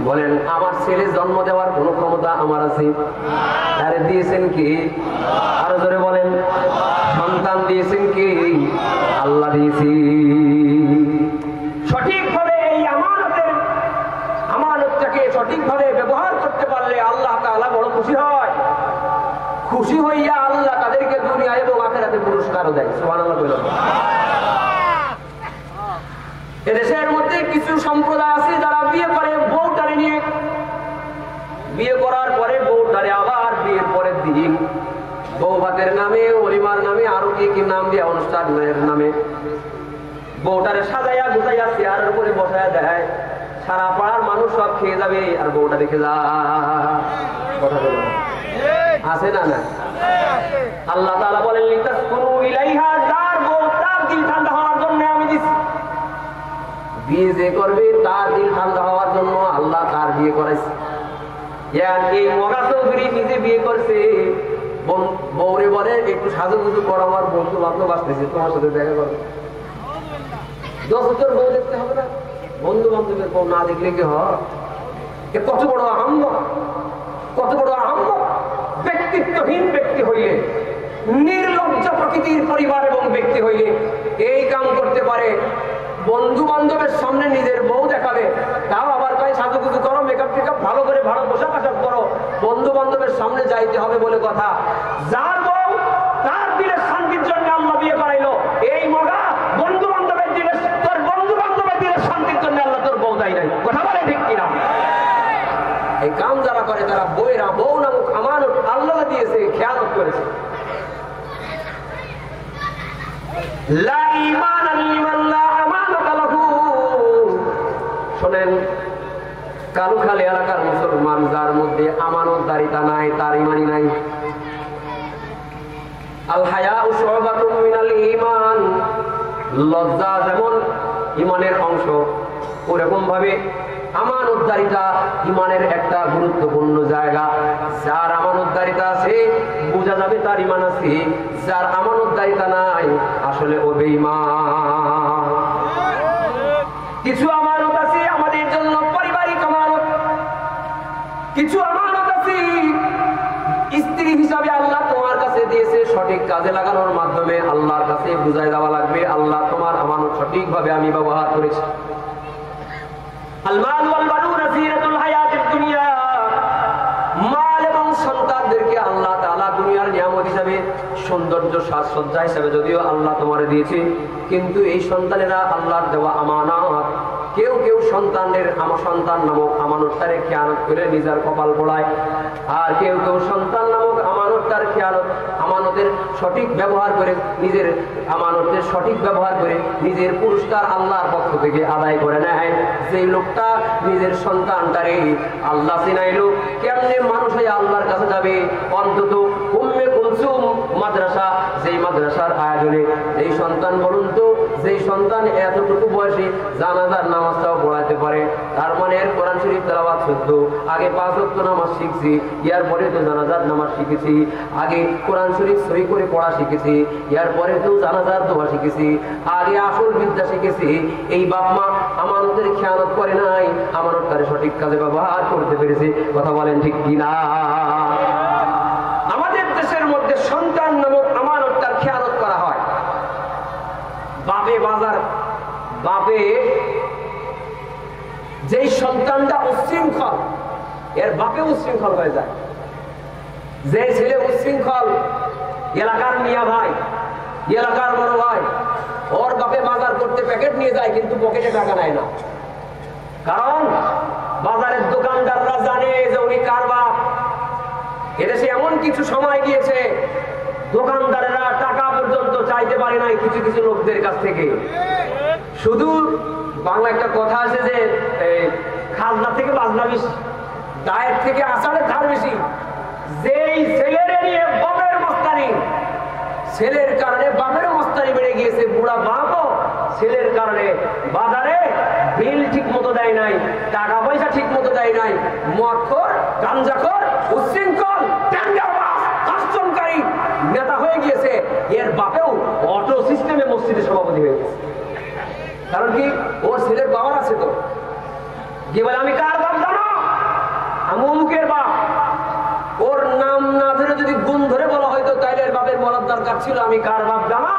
বলেন, আমার ছেলে জন্ম দেওয়ার কোন ক্ষমতা আমার আছে? আরে দিয়েছেন কি? আরো জোরে বলেন, সন্তান দিয়েছেন কি? আল্লাহ দিয়েছি। খুশি হইয়া আল্লাহ তাদেরকে দুনিয়া এবং আখিরাতে পুরস্কারও দেয়। সুবহানাল্লাহ বলুন। এদেশের মধ্যে কিছু সম্প্রদায় আছে যারা বিয়ে করে বউটারে নিয়ে, বিয়ে করার পরে বউটারে আবার বিয়ের পরের দিন বউ ভাতের নামে, ওলিমার নামে, আরো কি নাম দিয়ে অনুষ্ঠানের নামে বউটারে সাজাইয়া গুজাইয়া চেয়ারের উপরে বসাইয়া দেয়। সারা পাড়ার মানুষ সব খেয়ে যাবে আর বউটা দেখে যা। কথা বলুন, আছে না? না। আল্লাহ তাআলা বলেন লিতাসকুনু ইলাইহা, যার বউ তার দিল ঠান্ডা হওয়ার জন্য আমি দিছি। বিয়ে যে করবে তার দিল ঠান্ডা হওয়ার জন্য আল্লাহ তার বিয়ে করাইছে। এই মগা চৌধুরী নিজে বিয়ে করছে, বউরে বলে একটু সাজুগুজু করো, আমার বন্ধু বান্ধব আসতেছে, তোমার সাথে দেখা করো। 10 বছর বউ দেখতে হবে না? বন্ধু বান্ধবের বউ না দেখলে কি হয়? কত বড় আহম্মক, কত বড় আহম্মক! ব্যক্তিত্বহীন ব্যক্তি হইলে, নির্লজ্জ প্রকৃতির পরিবার এবং ব্যক্তি হইলে এই কাম করতে পারে। বন্ধু বান্ধবের সামনে নিজের বউ দেখাবে, তাও আবার কয় সাজুগুজু করো, মেকআপ টেকআপ ভালো করে, ভালো পোশাক আশাক করো, বন্ধু বান্ধবের সামনে যাইতে হবে বলে কথা। যার বউ তার দিলের শান্তির জন্য আল্লাহ বিয়ে করাইলো, এই মগা বন্ধু বান্ধবের দিলে, তোর বন্ধু বান্ধবের দিলের শান্তির জন্য আল্লাহ তোর বউ দেয় নাই। কথা বলে ঠিক কিনা? এই কাম যারা করে তারা বউয়েরা, বউ নামক আমানত আল্লাহ দিয়েছে, খেয়ানত করেছে। লা ঈমানা লিমান লা আমানাতা লাহু। শুনেন, কালুখালী এলাকার মুসলমান যার মধ্যে আমানতদারিতা নাই, তার ঈমানই নাই। আল হায়াউ শুবাতুম মিনাল ঈমান, লজ্জা যেমন ঈমানের অংশ, ওরকম ভাবে আমানতদারিতা ঈমানের একটা গুরুত্বপূর্ণ জায়গা। যার আমানতদারিতা আছে বোঝা যাবে তার ঈমান আছে, যার আমানতদারিতা নাই আসলে ও বেঈমান। কিছু আমানত আছে আমাদের জন্য পারিবারিক আমানত, কিছু আমানত আছে স্ত্রী হিসাবে আল্লাহ তোমার কাছে দিয়েছে, সঠিক কাজে লাগানোর মাধ্যমে আল্লাহর কাছে বুঝাই দেওয়া লাগবে, আল্লাহ তোমার আমানত সঠিকভাবে আমি ব্যবহার করেছি। আল-মাল ওয়াল বানুনা জিনাতুল হায়াতিদ দুনিয়া, মাল এবং সন্তানদেরকে আল্লাহ তাআলা দুনিয়ার নিয়ামত হিসাবে, সৌন্দর্য সাজসজ্জা হিসাবে যদিও আল্লাহ তোমারে দিয়েছে, কিন্তু এই সন্তানেরা আল্লাহর দেওয়া আমানত। কেউ কেউ সন্তানের সন্তান নামক আমানতটারে খেয়ানত করে নিজের কপাল পোড়ায়, আর কেউ কেউ সন্তান নামক আমানতটার খেয়ানত, আমানতের সঠিক ব্যবহার করে, নিজের আমানতের সঠিক ব্যবহার করে নিজের পুরস্কার আল্লাহর পক্ষ থেকে আদায় করে নেয়। যেই লোকটা নিজের সন্তানটারে আল্লাহ চিনাইলো, কেমনে মানুষ হয়ে আল্লাহর কাছে যাবে? অন্তত উম্মে কুলসুম মাদ্রাসা, যেই মাদ্রাসার আয়োজনে যেই সন্তান, বলুন তো, যেই সন্তান এতটুকু বয়সে জানাজার নামাজটাও পড়াতে পারে, তার মানে এর কোরআন শরীফ তেলাওয়াত শুদ্ধ, আগে 5 ওয়াক্ত নামাজ শিখছি, ইয়ার পরে তো জানাজার নামাজ শিখেছি, আগে কোরআন শরীফ সহি করে পড়া শিখেছি, ইয়ার পরে তো জানাজার দোয়া শিখেছি, আগে আসল বিদ্যা শিখেছি। এই বাপ মা আমানতের খেয়ানত করে নাই, আমানতটারে সঠিক কাজে ব্যবহার করতে পেরেছে। কথা বলেন ঠিক কিনা? আমাদের দেশের মধ্যে সন্তান নামক আমানতটার খেয়ানত করা হয়। বাপে বাজার, বাপে যেই সন্তানটা উচ্ছৃঙ্খল, এর বাপে উচ্ছৃঙ্খল হয়ে যায়। যে ছেলে উচ্ছৃঙ্খল, এলাকার মিয়া ভাই, এলাকার বড় ভাই, ওর বাপে বাজার করতে প্যাকেট নিয়ে যায় কিন্তু পকেটে টাকা নেয় না, কারণ বাজারের দোকানদাররা জানে যে উনি কার বাপ। এদেশে এমন কিছু সময় গিয়েছে দোকানদারেরা টাকা পর্যন্ত চাইতে পারে নাই কিছু কিছু লোকদের কাছ থেকে। শুধু বাংলা একটা কথা আছে যে খাজনা থেকে বাজনা বেশি, দায়ের থেকে আষাঢ়ের ধার বেশি। যেই ছেলের নিয়ে বাপের মস্তানি, ছেলের কারণে বাপেরও মস্তানি বেড়ে গিয়েছে, বুড়া বাপও ছেলের কারণে বাজারে বিল ঠিক মতো দেয় নাই, টাকা পয়সা ঠিক মতো দেয় নাই, মদখোর, গাঞ্জাখোর, উচ্ছৃঙ্খল, আশ্রমকারী নেতা হয়ে গিয়েছে। এর বাপেও অটো সিস্টেমে মসজিদের সভাপতি হয়ে গেছে। কারণ কি? ওর ছেলের বাবার আছে তো, কি বলে আমি কার বাপ জানো? আমি অমুকের বাপ। ওর নাম না ধরে যদি গুণ ধরে বলা হয়তো তাইলে এর বাপের বলার দরকার ছিল আমি কার বাপ জানো?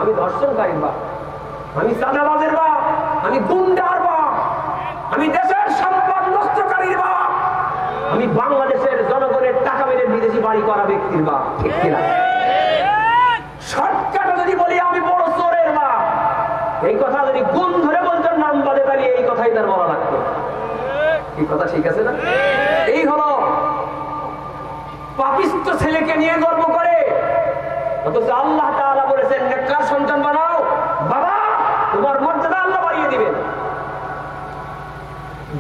আমি ধর্ষণকারীর বাপ, আমি চাঁদাবাজের বাপ, আমি গুন্ডার বাপ, আমি দেশের সম্পদ নষ্টকারীর বাপ, আমি বাংলাদেশের জনগণের টাকা মেরে বিদেশি বাড়ি করা ব্যক্তি। ব্যক্তির বাপ, ঠিক কিনা? শর্টকাটে যদি বলি আমি বড় চোরের বাপ, এই কথা যদি গুণ ধরে বলতেন নাম বাদে তাহলে এই কথাই তার বলা লাগতো। এই কথা ঠিক আছে না? এই হলো পাপিষ্ট ছেলেকে নিয়ে গর্ব করে, অথচ আল্লাহ তাআলা বলেছেন নেককার সন্তান বানাও। বাবা, তোমার মর্যাদা আল্লাহ বাড়িয়ে দিবেন।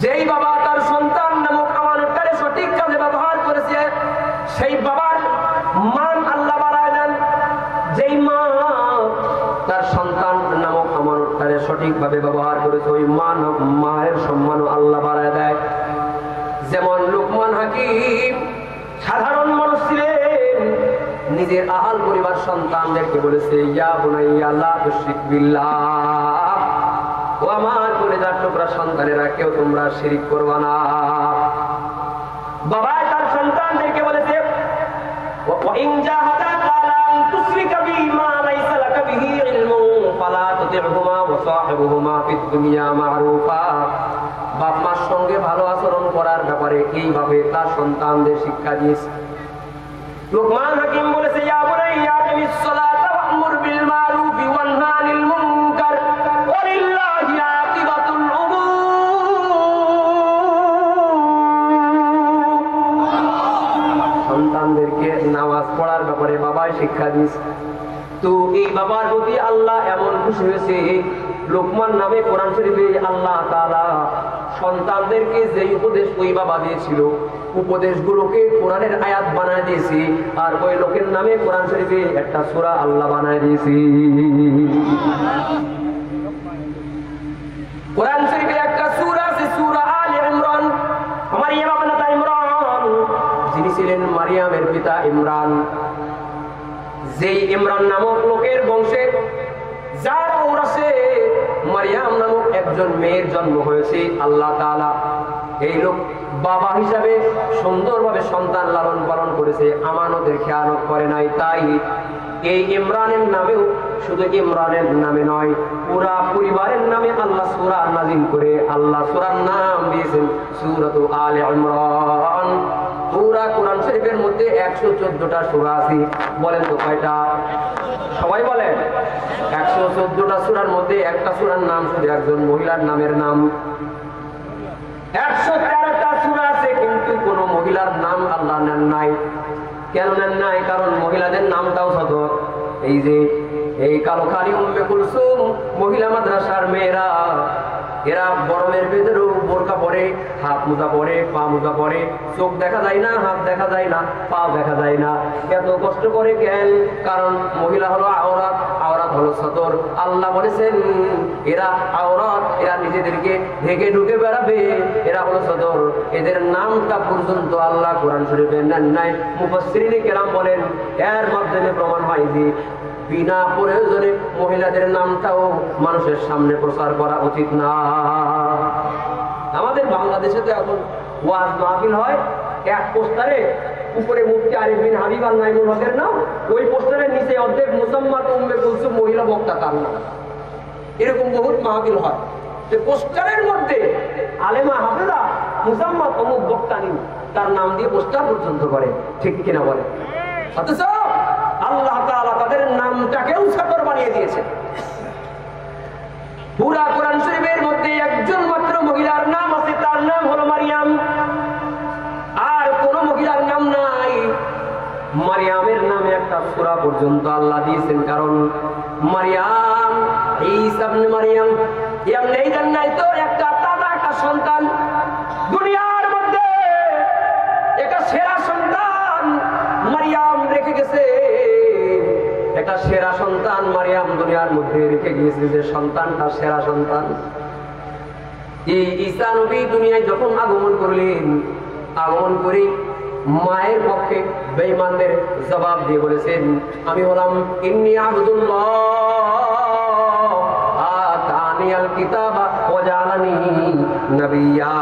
যেই বাবা তার সন্তান নামক আমানতটারে সঠিক কাজে ব্যবহার করেছে, সেই বাবার মান আল্লাহ বাড়ায় দেন। যেই মা তার সন্তান নামক আমানতটারে সঠিকভাবে ব্যবহার করেছে, ওই মায়ের সম্মানও আল্লাহ বাড়ায় দেয়। যেমন লুকমান হাকিম সাধারণ মানুষ ছিলেন, নিজের আহাল পরিবার সন্তানদেরকে বলেছে, ইয়া বুনাইয়া লা তুশরিক বিল্লাহ, ও আমার কলিজার টুকরা সন্তানেরা, কেউ তোমরা শিরিক করবা না। বাবা তার সন্তানদেরকে বলেছে, ওয়া ইন জাহাদাকা আন তুশরিকা বিমা লাইসা লাকা বিহি ইলমুন ফালা তুতি'হুমা ওয়া সাহিবুহুমা ফিদ দুনিয়া মা'রুফা। বাপ মার সঙ্গে ভালো আচরণ করার ব্যাপারে এইভাবে তার সন্তানদের শিক্ষা দিয়েছে। লুকমান হাকিম বলেছে, ইয়া বুনাইয়া আকিমিস সালাতা ওয়া'মুর বিল মা'রুফি ওয়ানহা আনিল মুনকার ওয়ালিল্লাহি আকিবাতুল উমুর। সন্তানদেরকে নামাজ পড়ার ব্যাপারে বাবাই শিক্ষা দিয়েছে। তো এই বাবার প্রতি আল্লাহ এমন খুশি হয়েছে, লোকমান নামে কোরআন শরীফে আল্লাহ তাআলা সন্তানদেরকে যে উপদেশ ওই বাবা দিয়েছিল, উপদেশগুলোকে কোরআনের আয়াত বানায় দিয়েছে, আর ওই লোকের নামে কোরআন শরীফে একটা সূরা আল্লাহ বানায় দিয়েছে। কোরআন শরীফে একটা সূরা আছে, সূরা আলে ইমরান। মারিয়াম মাতা ইমরান, যিনি ছিলেন মারিয়ামের পিতা ইমরান, যেই ইমরান নামক লোকের বংশে যার ঔরসে মারিয়াম নামক একজন মেয়ের জন্ম হয়েছে, আল্লাহ তাআলা এই লোক বাবা হিসাবে সুন্দরভাবে সন্তান লালন পালন করেছে, আমানতের খেয়ানত করে নাই। তাই এই ইমরানের নামেও শুধু ইমরানের নামে নয়, পুরা পরিবারের নামে আল্লাহ সূরা নাযিল করে আল্লাহ সূরার নাম দিয়েছেন সূরাতু আলে ইমরান। পুরা কোরআন শরীফের মধ্যে 114টা সূরা আছে। বলেন তো কয়টা? সবাই বলেন। 114টা সূরার মধ্যে একটা সূরার নাম শুধু একজন মহিলার নামের নাম। 113টা সূরা আছে, কিন্তু কোন মহিলার নাম আল্লাহ নেন নাই। কেন নেন নাই? কারণ মহিলাদের নামটাও ছোট। এই যে এই কালোখালী উম্মে কুলসুম মহিলা মাদ্রাসার মেয়েরা, এরা গরমের ভেতরেও বোরকা পরে, হাত মোজা পরে, পা মোজা পরে, চোখ দেখা যায় না, হাত দেখা যায় না, পা দেখা যায় না। এত কষ্ট করে কেন? কারণ মহিলা হলো আওরাত, আওরাত হলো সতর। আল্লাহ বলেছেন এরা আওরাত, এরা নিজেদেরকে ঢেকে ঢুকে বেড়াবে, এরা হলো সতর। এদের নামটা পর্যন্ত আল্লাহ কোরআন শরীফে নেন নাই। মুফাসসিরিনে কেরাম বলেন এর মাধ্যমে প্রমাণ হয় যে বিনা প্রয়োজনে মহিলাদের নামটাও মানুষের সামনে প্রচার করা উচিত না। আমাদের বাংলাদেশে তো এখন ওয়াজ মাহফিল হয়, এক পোস্টারে উপরে মুফতি আরিফ বিন হাবিব আর নাইমুল হকের নাম, ওই পোস্টারের নিচে অর্ধেক মুসাম্মাত উম্মে কুলসুম মহিলা বক্তা তার নাম। এরকম বহুত মাহফিল হয় যে পোস্টারের মধ্যে আলেমা হাফেজা মুসাম্মাত অমুক বক্তা নিন তার নাম দিয়ে পোস্টার পর্যন্ত করে, ঠিক কিনা বলে? অথচ আল্লাহ তাআলা তাদের নামটাকেও ছাতর বানিয়ে দিয়েছে। পুরা কোরআন শরীফের মধ্যে একজন মাত্র মহিলার নাম আছে, তার নাম হলো মারিয়াম। আর কোন মহিলার নাম নাই। মারিয়ামের নামে একটা সূরা পর্যন্ত আল্লাহ দিয়েছেন, কারণ মারিয়াম ঈসা ইবনে মারিয়াম এমনি জান্নাতে তো একটা তাজা একটা সন্তান, দুনিয়ার মধ্যে একটা সেরা সন্তান মারিয়াম রেখে গেছে। একটা সেরা সন্তান মারিয়াম দুনিয়ার মধ্যে রেখে গিয়েছে, যে সন্তানটা সেরা সন্তান। এই ঈসা নবী দুনিয়ায় যখন আগমন করলেন, আগমন করে মায়ের পক্ষে বেঈমানদের জবাব দিয়ে বলেছেন, আমি হলাম ইন্নী আবদুল্লাহ আতানিয়াল কিতাবা ওয়া জাআলানি নবিয়্যা।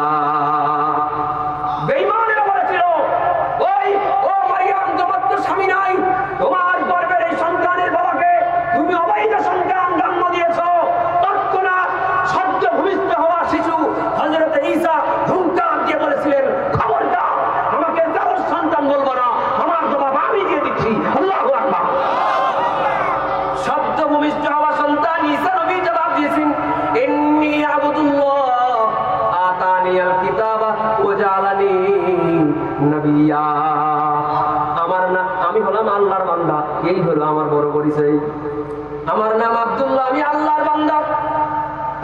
বেঈমানেরা বলেছিল, ওই ও মারিয়াম, তোমার তো স্বামী নাই, তোমার গর্ভের এই সন্তানের বাবাকে তুমি অবৈধ সন্তান জন্ম দিয়েছো। তৎক্ষণাৎ সদ্য ভূমিষ্ঠ হওয়া শিশু হযরত ঈসা হুঙ্কার দিয়ে বলেছিলেন, খবরদার আমাকে জাবর সন্তান বলবো না, আমার জবাব আমি দিয়ে জবাব দিয়েছেন, ইন্নী আবদুল্লাহ আতানিয়াল কিতাবা ওয়া জাআলানি নবিয়্যা। আমি হলাম আল্লাহর বান্দা, এই হলো আমার বড় পরিচয়। আমার নাম আব্দুল্লাহ, আমি আল্লাহর বান্দা।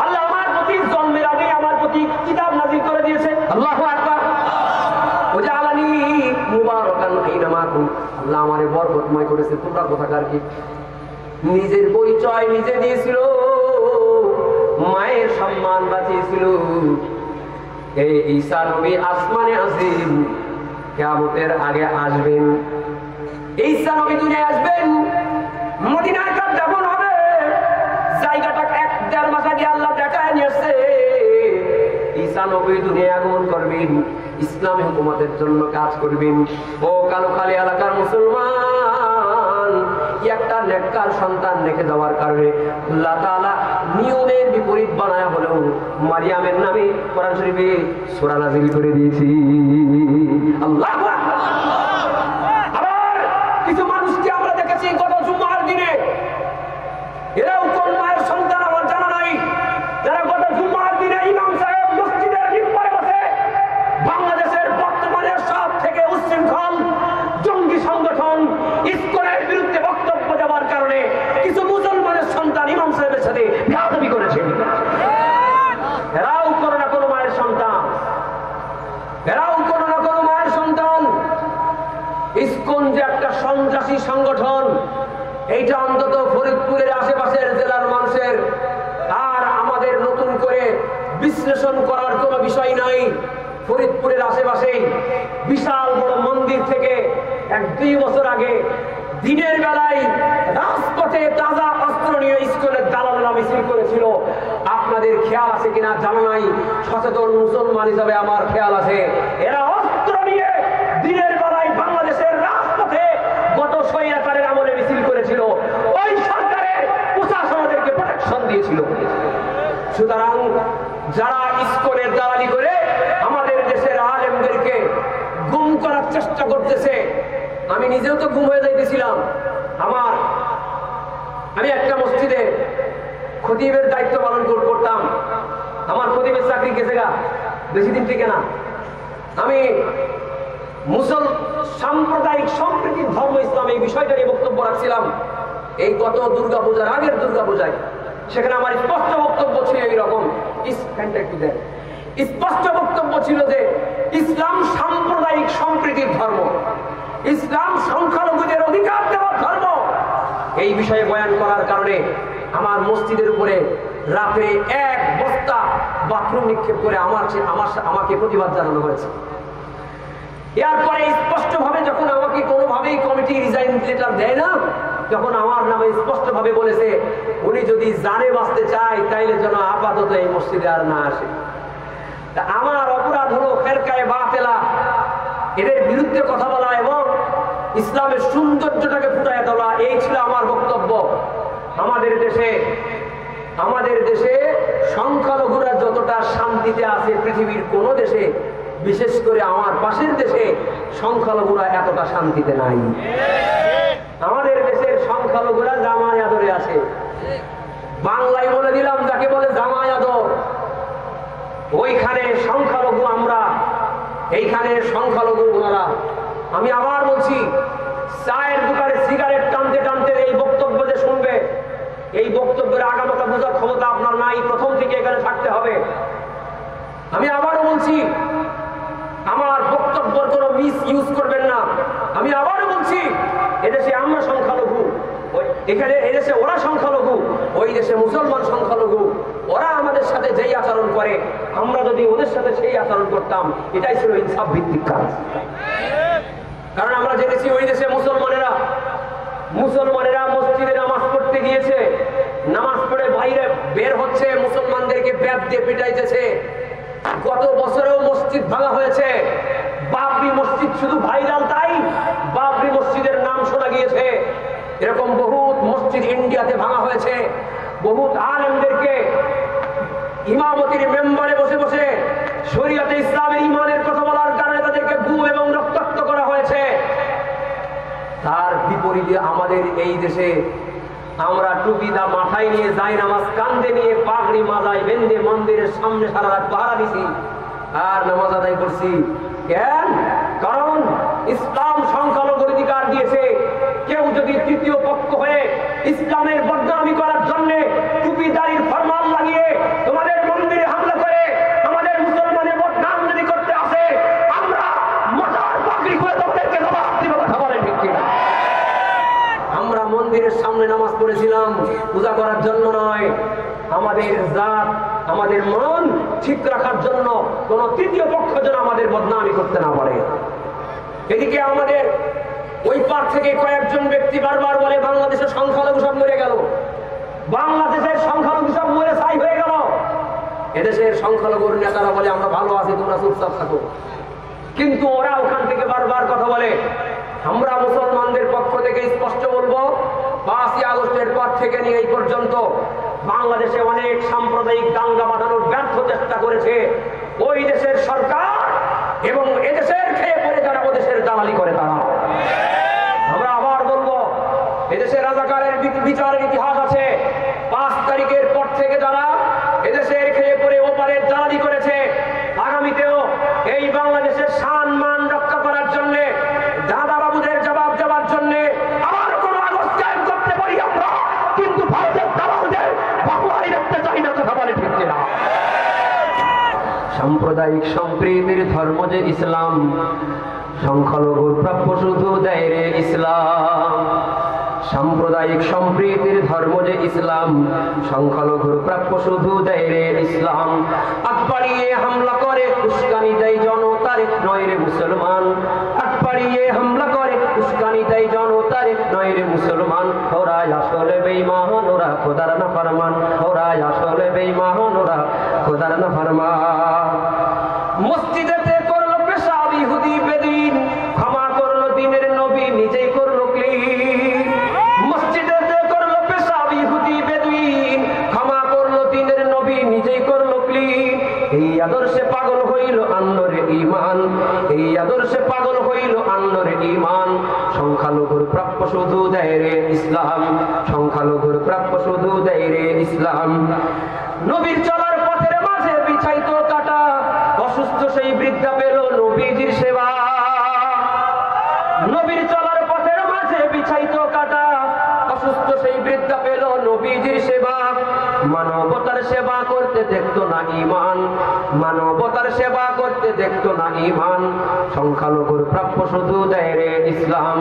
আল্লাহ আমার প্রতি জন্মের আগে আমার প্রতি কিতাব নাযিল করে দিয়েছে। আল্লাহু আকবার। ওয়া জাআলানি মুবারাকান আইনামা কুনতু, আল্লাহ আমারে বরকতময় করেছে। তোমরা কোথাকার কি? নিজের পরিচয় নিজে দিয়েছিল, মায়ের সম্মান বাঁচিয়েছিল। এই ঈসা নবী আসমানে আছেন, কিয়ামতের আগে আসবেন। ঈসা নবী দুনিয়ায় আসবেন, মদিনায় তার দাফন হবে। জায়গাটা 1-1.5 মাস আগে আল্লাহ দেখায় নিয়ে আসছে। ঈসা নবী দুনিয়ায় আগমন করবেন, ইসলামী হুকুমতের জন্য কাজ করবেন। ও কালুখালী এলাকার মুসলমান, একটা নেককার সন্তান রেখে যাওয়ার কারণে আল্লাহ তাআলা নিয়মের বিপরীত বানায়া হলেও মারিয়ামের নামে কোরআন শরীফে সূরা নাযিল করে দিয়েছি। আল্লাহু আকবার। আবার কিছু মানুষকে আমরা দেখেছি গত জুমার দিনে, এরাও কোন মায়ের সন্তান আমার জানা নাই, যারা গত জুমার দিনে ইমাম সাহেব মসজিদের মিম্বরে বসে বাংলাদেশের বর্তমানে সব থেকে উচ্ছৃঙ্খল জঙ্গি সংগঠন ইসকনের বিরুদ্ধে বক্তব্য দেওয়ার কারণে কিছু মুসলমানের সন্তান ইমাম সাহেবের সাথে বেয়াদবি করেছে। এরাও কোনো না কোনো মায়ের সন্তান, এরাও কোনো না কোনো মায়ের সন্তান। ইসকন যে একটা সন্ত্রাসী সংগঠন, এইটা অন্তত ফরিদপুরের আশেপাশের জেলার মানুষের আর আমাদের নতুন করে বিশ্লেষণ করার কোনো বিষয় নাই। ফরিদপুরের আশেপাশেই বিশাল বড় মন্দির থেকে 1-2 বছর আগে দিনের বেলায় রাজপথে তাজা অস্ত্র নিয়ে ইসকনের দালালরা মিছিল করেছিল। আপনাদের খেয়াল আছে কিনা জানা নাই, সচেতন মুসলমান হিসাবে আমার খেয়াল আছে। এরা অস্ত্র নিয়ে দিনের বেলায় বাংলাদেশের রাজপথে গত স্বৈরাচারের আমলে মিছিল করেছিল। ওই সরকারের প্রশাসন ওদেরকে প্রোটেকশন দিয়েছিল। সুতরাং যারা ইসকনের দালালি করে আমাদের দেশের আলেমদেরকে গুম করার চেষ্টা করতেছে, আমি নিজেও তো গুম হয়ে যাইতেছিলাম। আমি একটা মসজিদে খতিবের দায়িত্ব পালন করতাম। আমার খতিবের চাকরি গেছে গা, বেশি দিন থেকে না। আমি সাম্প্রদায়িক সম্প্রীতির ধর্ম ইসলাম এই বিষয়টা নিয়ে বক্তব্য রাখছিলাম। এই গত দুর্গাপূজার আগের দুর্গাপূজায় সেখানে আমার স্পষ্ট বক্তব্য ছিল এইরকম, স্পষ্ট বক্তব্য ছিল যে ইসলাম সাম্প্রদায়িক সম্প্রীতির ধর্ম, ইসলাম সংখ্যালঘুদের অধিকার দেওয়ার ধর্ম। এই বিষয়ে বয়ান করার কারণে আমার মসজিদের উপরে রাতে 1 বস্তা বাথরুম নিক্ষেপ করে আমাকে প্রতিবাদ জানানো হয়েছে। এরপরে স্পষ্টভাবে যখন আমাকে কোনোভাবেই কমিটি রিজাইন লেটার দেয় না, তখন আমার নামে স্পষ্টভাবে বলেছে উনি যদি জানে বাঁচতে চায় তাইলে যেন আপাতত এই মসজিদে আর না আসে। আমার অপরাধ হলো ফেরকায়ে বাতিলা, এদের বিরুদ্ধে কথা বলা এবং ইসলামের সৌন্দর্যটাকে ফুটায় তোলা। এই ছিল আমার বক্তব্য। আমাদের দেশে সংখ্যালঘুরা যতটা শান্তিতে আছে পৃথিবীর কোন দেশে, বিশেষ করে আমার পাশের দেশে সংখ্যালঘুরা এতটা শান্তিতে নাই। আমাদের দেশের সংখ্যালঘুরা জামাই আদরে আছে। বাংলায় বলে দিলাম যাকে বলে জামাই আদর। ওইখানে সংখ্যালঘু আমরা, এইখানে সংখ্যালঘু ওনারা। আমি আবার বলছি, চায়ের দোকানে সিগারেট টানতে টানতে এই বক্তব্য যে শুনবে, এই বক্তব্যের আগামাতা বোঝার ক্ষমতা আপনার নাই। প্রথম থেকে এখানে থাকতে হবে। আমি আবারও বলছি, আমার বক্তব্যের কোনো মিস ইউজ করবেন না। আমি আবারও বলছি, এদেশে আমরা সংখ্যালঘু, এখানে এদেশে ওরা সংখ্যালঘু, ওই দেশে মুসলমান সংখ্যালঘু। ওরা আমাদের সাথে যেই আচরণ করে, আমরা যদি ওদের সাথে সেই আচরণ করতাম, এটাই ছিল ইনসাফ ভিত্তিক কাজ। কারণ আমরা জেনেছি ওই দেশে মুসলমানেরা মসজিদে নামাজ পড়তে গিয়েছে, নামাজ পড়ে বাইরে বের হচ্ছে, মুসলমানদেরকে ব্যাট দিয়ে পিটাইতেছে। গত বছরেও মসজিদ ভাঙা হয়েছে। বাবরি মসজিদ শুধু ভাইরাল তাই বাবরি মসজিদের নাম শোনা গিয়েছে। এরকম বহুত মসজিদ ইন্ডিয়াতে ভাঙা হয়েছে। বহুত আলেমদেরকে ইমামতির মেম্বারে বসে বসে শরীয়তে ইসলামের ইমানের কথা বলার কারণে তাদেরকে গুম এবং রক্তাক্ত করা হয়েছে। তার বিপরীতে আমাদের এই দেশে আমরা টুপিদা মাথায় নিয়ে যাই নামাজ কান্দে নিয়ে পাগড়ি মাথায় বেঁধে মন্দিরের সামনে সারা রাত পাহারা দিছি আর নামাজ আদায় করছি। কেন? কারণ ইসলাম সংখ্যালঘুর অধিকার দিয়েছে। কেউ যদি তৃতীয় পক্ষ হয়ে ইসলামের বদনামি করার জন্য টুপিদারির ফরমান লাগিয়ে তোমাদের মন্দিরে হামলা করে আমাদের মুসলমানের বদনাম যদি করতে আসে, আমরা মাথার পাগড়ি করে তোমাদেরকে জবাব দিব। কথা বলেন ঠিক কিনা? আমরা মন্দিরের সামনে নামাজ পড়েছিলাম পূজা করার জন্য নয়, আমাদের জাত আমাদের মন ঠিক রাখার জন্য, কোন তৃতীয় পক্ষ যেন আমাদের বদনামি করতে না পারে। এদিকে আমাদের ওই পার থেকে কয়েকজন ব্যক্তি বারবার বলে বাংলাদেশের সংখ্যালঘু সব মরে গেল, বাংলাদেশের সংখ্যালঘু সব মরে ছাই হয়ে গেল। এদেশের সংখ্যালঘুর নেতারা বলে আমরা ভালো আছি, তোমরা চুপচাপ থাকো। কিন্তু ওরা ওখান থেকে বারবার কথা বলে। আমরা মুসলমানদের পক্ষ থেকে স্পষ্ট বলবো, 5ই আগস্টের পর থেকে নিয়ে এই পর্যন্ত বাংলাদেশে অনেক সাম্প্রদায়িক দাঙ্গা বাঁধানোর ব্যর্থ চেষ্টা করেছে ওই দেশের সরকার এবং এদেশের খেয়ে পড়ে যারা ওদেশের দালালি করে তারা। আমরা আবার বলবো, এদেশে রাজাকারের বিচারের ইতিহাস আছে। 5 তারিখের পর থেকে যারা এদেশের খেয়ে পড়ে ওপারের দালালি করেছে, আগামীতেও এই বাংলাদেশের শান মান রক্ষা করার জন্য, দাদা বাবুদের জবাব দেওয়ার জন্য আবার কোন আগস্ট কায়েম করতে পারি আমরা, কিন্তু ভারতের দালালদের বাংলায় রাখতে চাই না। কথা বলে ঠিক কিনা? সাম্প্রদায়িক সম্প্রীতির ধর্ম যে ইসলাম, সংখ্যালঘুর প্রাপ্য শুধু দেয় রে ইসলাম। সাম্প্রদায়িক সম্প্রীতির ধর্ম যে ইসলাম, সংখ্যালঘুর প্রাপ্য শুধু দেয় রে ইসলাম। আট পাড়িয়ে হামলা করে উস্কানি দেয় জনতারে নয় রে মুসলমান। আট পাড়িয়ে হামলা করে উস্কানি দেয় জনতারে নয় রে মুসলমান। ওরা আসলে বেঈমান, ওরা খোদার নাফরমান। ওরা আসলে বেঈমান, ওরা খোদার নাফরমান। মসজিদেতে করলো পেশাব ইহুদি বেদিন, ক্ষমা করলো দিনের নবী নিজেই করলো ক্লিন। মসজিদেতে করলো পেশাব ইহুদি বেদিন, ক্ষমা করলো দিনের নবী নিজেই করলো ক্লিন। এই আদর্শে পাগল হইল আন্নরে ঈমান, এই আদর্শে পাগল হইল আন্নরে ঈমান। সংখ্যালঘুর প্রাপ্য শুধু দেয় রে ইসলাম, সংখ্যালঘুর প্রাপ্য শুধু দেয় রে ইসলাম। নবীর চলার পথের মাঝে বিছাইতো কাটা, অসুস্থ সেই বৃদ্ধা পেল নবীজির সেবা। নবীর চলার পথের মাঝে বিছাইতো কাটা, অসুস্থ সেই বৃদ্ধা পেল নবীজির সেবা। মানবতার সেবা করতে দেখতো না ঈমান, মানবতার সেবা করতে দেখতো না ঈমান। সংখ্যালঘুর প্রাপ্য শুধু দেয় রে ইসলাম,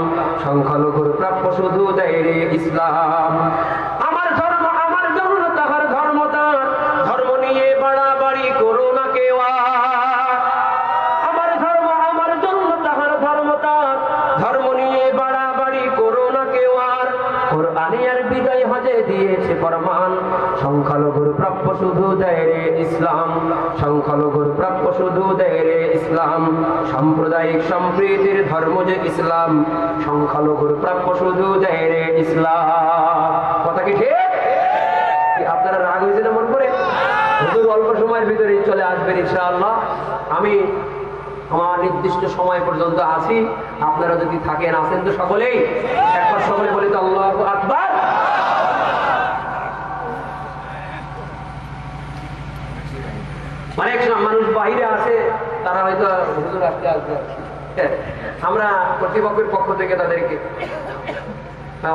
সংখ্যালঘুর প্রাপ্য শুধু দেয় রে ইসলাম। আমার ধর্ম আমার জন্য, তাহার ধর্ম তার, ধর্ম নিয়ে বাড়াবাড়ি করো না কেউ। আমার ধর্ম আমার জন্য, তাহার ধর্ম তার, ধর্ম নিয়ে বাড়াবাড়ি করো না কেউ। আর কোরআনে আর বিদায় হজে দিয়েছে ফরমান, সংখ্যালঘুর প্রাপ্য শুধু দেয় রে ইসলাম, সংখ্যালঘুর প্রাপ্য শুধু দেয় রে ইসলাম। সাম্প্রদায়িক সম্প্রীতির ধর্ম যে ইসলাম, সংখ্যালঘুর প্রাপ্য শুধু দেয় রে ইসলাম। কথা কি ঠিক? আপনারা রাগ হয়েছে না মন করে? হুজুর অল্প সময়ের ভিতরে চলে আসবেন ইনশাআল্লাহ। আমি আমার নির্দিষ্ট সময় পর্যন্ত আছি, আপনারা যদি থাকেন আসেন তো সকলেই একবার সকলে বলি তো আল্লাহু আকবার। অনেক মানুষ বাইরে আছে, তারা হয়তো হুজুর আসতে আসবে। আমরা কর্তৃপক্ষের পক্ষ থেকে তাদেরকে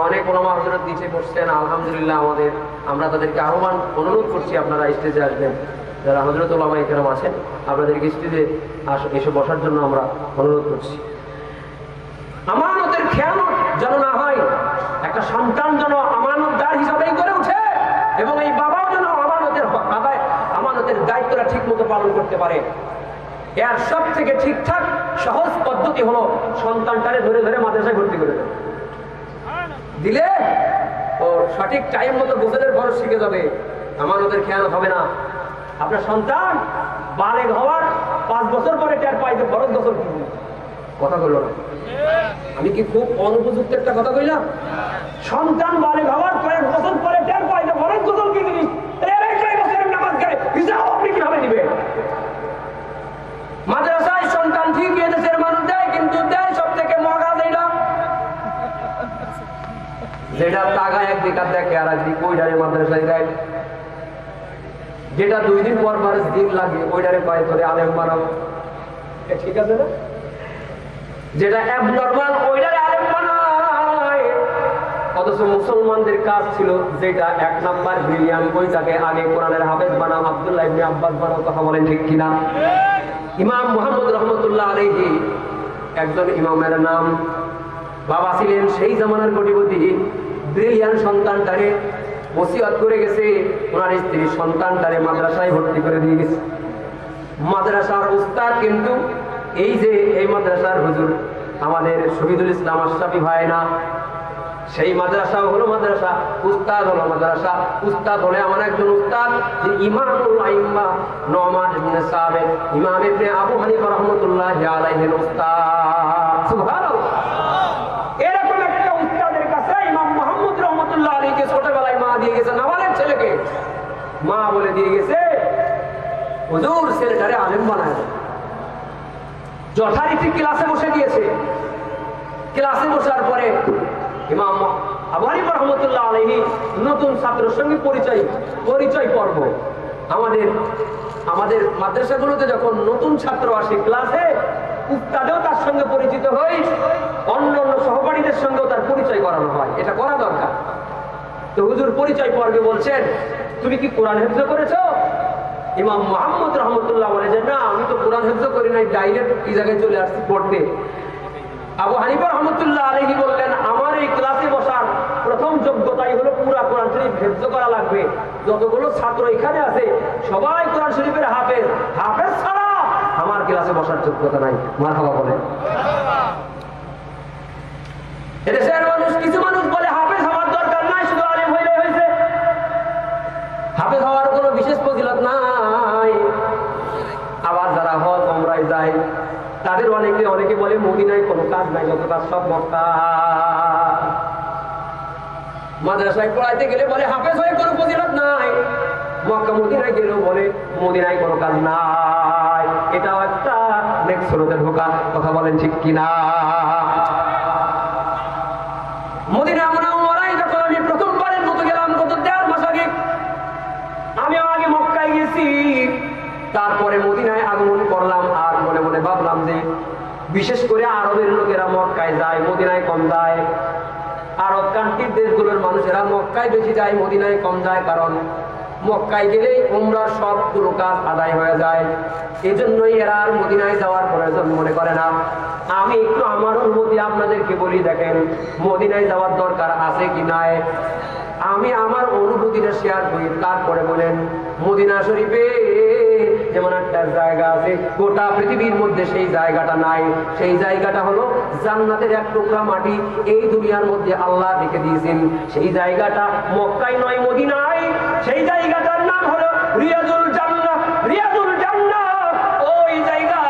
অনেক ওলামা হযরত নিচে বসছেন, আলহামদুলিল্লাহ। আমরা তাদেরকে আহ্বান অনুরোধ করছি আপনারা স্টেজে আসবেন। যারা হযরত ওলামা ইকরাম আছেন আপনাদেরকে স্টেজে এসে বসার জন্য আমরা অনুরোধ করছি। আমানতের খেয়ানত যেন না হয়, একটা সন্তান যেন আমানতদার হিসাবেই গড়ে ওঠে এবং এই বাবাও যেন আমানতের দায়িত্বটা ঠিক মতো পালন করতে পারে। এর সব থেকে ঠিকঠাক সহজ পদ্ধতি হলো সন্তানটারে ধরে ধরে মাদ্রাসায় ভর্তি করে দেবে, দিলে ও সঠিক টাইম মতো গোসলের ফরজ শিখে যাবে, আমানতের খেয়ানত হবে না। আপনার সন্তান বালেগ হওয়ার 5 বছর পরে টের পাইতে ফরজ গোসল কি কথা বললো না? আমি কি খুব অনুপযুক্ত একটা কথা কইলাম? সন্তান বালেগ হওয়ার কয়েক বছর পরে টের পাইতে ফরজ গোসল কি জিনিস, আপনি কিভাবে দিবেন? মাদ্রাসায় সন্তান ঠিক এদেশের মানুষ দেয়, কিন্তু দেয় সব থেকে মগা দেয় না। যে যেটা তাগা একদিকে দেখে আর একদিক ওইটারে মাদ্রাসায় দেয়, যেটা 2 দিন পর পর দিন লাগে ওইটারে পায় করে আলেম বানাবো, ঠিক আছে না? যেটা অ্যাবনর্মাল ওইটারে আলেম বানায়। অথচ মুসলমানদের কাজ ছিল যেটা 1 নাম্বার ব্রিলিয়ান ওইটাকে আগে কোরআনের হাফেজ বানাও, আব্দুল্লাহ ইবনে আব্বাস বানাও। কথা বলেন ঠিক কিনা? ইমাম মুহাম্মদ রহমতুল্লাহ আলাইহি একজন ইমামের নাম, বাবা ছিলেন সেই জামানার কোটিপতি, ব্রিলিয়ান সন্তানটারে ওসিয়ত করে গেছে, ওনার স্ত্রীর সন্তানটারে মাদ্রাসায় ভর্তি করে দিয়ে গেছে। মাদ্রাসার উস্তাদ কিন্তু এই যে এই মাদ্রাসার হুজুর আমাদের শহীদুল ইসলাম আশরাফি ভাই না, সেই মাদ্রাসা হলো মাদ্রাসা, উস্তাদ হলো মাদ্রাসা। উস্তাদ হলে আমার একজন উস্তাদ যে ইমামুল আইম্মা নুমান ইবনে সাবিত, ইমাম ইবনে আবু হানিফা রাহমাতুল্লাহি আলাইহির উস্তাদ। সুবহানাল্লাহ। এরকম একটা উস্তাদের কাছে ইমাম মুহাম্মদ রাহমাতুল্লাহি আলাইহিকে ছোটবেলায় মা দিয়ে গেছে, নাবালেগ ছেলেকে মা বলে দিয়ে গেছে, হুজুর ছেলেটারে আলেম বানায়। যথারীতি ক্লাসে বসে গিয়েছে। ক্লাসে বসার পরে ইমাম আবু হানিফা রাহমাতুল্লাহ আলাইহি নতুন ছাত্রের সঙ্গে পরিচয় পর্ব। আমাদের মাদ্রাসাগুলোতে যখন নতুন ছাত্র আসে ক্লাসে, উস্তাদেও তার সঙ্গে পরিচিত হই, অন্য সহপাঠীদের সঙ্গেও তার পরিচয় করানো হয়। এটা করা দরকার। তো হুজুর পরিচয় পর্বে বলছেন, তুমি কি কোরআন হেফজ করেছো? ইমাম মুহাম্মদ রহমতুল্লাহ বলে যে না, আমি তো কোরআন হেফজ করি নাই, ডাইরেক্ট এই জায়গায় চলে আসছি পড়তে। আবু হানিফা রহমতুল্লাহ আলাইহি বললেন, আমার এই ক্লাসে বসার প্রথম যোগ্যতাই হলো পুরা কোরআন শরীফ হেফজ করা লাগবে। যতগুলো ছাত্র এখানে আছে সবাই কোরআন শরীফের হাফেজ, হাফেজ ছাড়া আমার ক্লাসে বসার যোগ্যতা নাই। মারহাবা বলে। এদেশের মানুষ, কিছু মানুষ বলে হাফেজ হওয়ার দরকার নাই, শুধু আলেম হইলে হয়েছে। হাফেজ হওয়ার কোনো বিশেষ ফজিলত নাই। আবার যারা হজ উমরায় যায় তাদের অনেকে বলে মদিনায় কোনো কাজ নাই, যত কাজ সব মক্কা। মাদ্রাসায় পড়াইতে গেলে বলে হাফেজ হয়ে কোনো ফজিলত নাই, মক্কা মদিনায় গেলেও বলে মদিনায় কোনো কাজ নাই। এটাও একটা নেক্সরতে ঢোকা। কথা বলেন ঠিক কিনা? মদিনা মুনাওয়ারায় যখন আমি প্রথমবারের মতো গেলাম, গত 1.5 মাস আগে, আমিও আগে মক্কায় গেছি, তারপরে মদিনায় আগমন করলাম। আর মনে মনে ভাবলাম যে বিশেষ করে আরবের লোকেরা মক্কায় যায়, মদিনায় কম যায়। আরব কান্ট্রির দেশগুলোর মানুষেরা মক্কায় বেশি যায়, মদিনায় কম যায়, কারণ মক্কায় গেলেই উমরার সবগুলো কাজ আদায় হয়ে যায়। এই জন্যই এরা আর মদিনায় যাওয়ার প্রয়োজন মনে করে না। আমি একটু আমার অনুভূতি আপনাদেরকে বলি, দেখেন মদিনায় যাওয়ার দরকার আছে কি নাই। আমি আমার অনুভূতিটা শেয়ার করি, তারপরে বলেন। মদিনা শরীফে যেমন একটা জায়গা আছে, গোটা পৃথিবীর মধ্যে সেই জায়গাটা নাই। সেই জায়গাটা হলো জান্নাতের এক টুকরা মাটি, এই দুনিয়ার মধ্যে আল্লাহ রেখে দিয়েছেন। সেই জায়গাটা মক্কায় নয়, মদিনায়। সেই জায়গাটার নাম হলো রিয়াজুল জান্নাহ। রিয়াজুল জান্নাহ ওই জায়গা,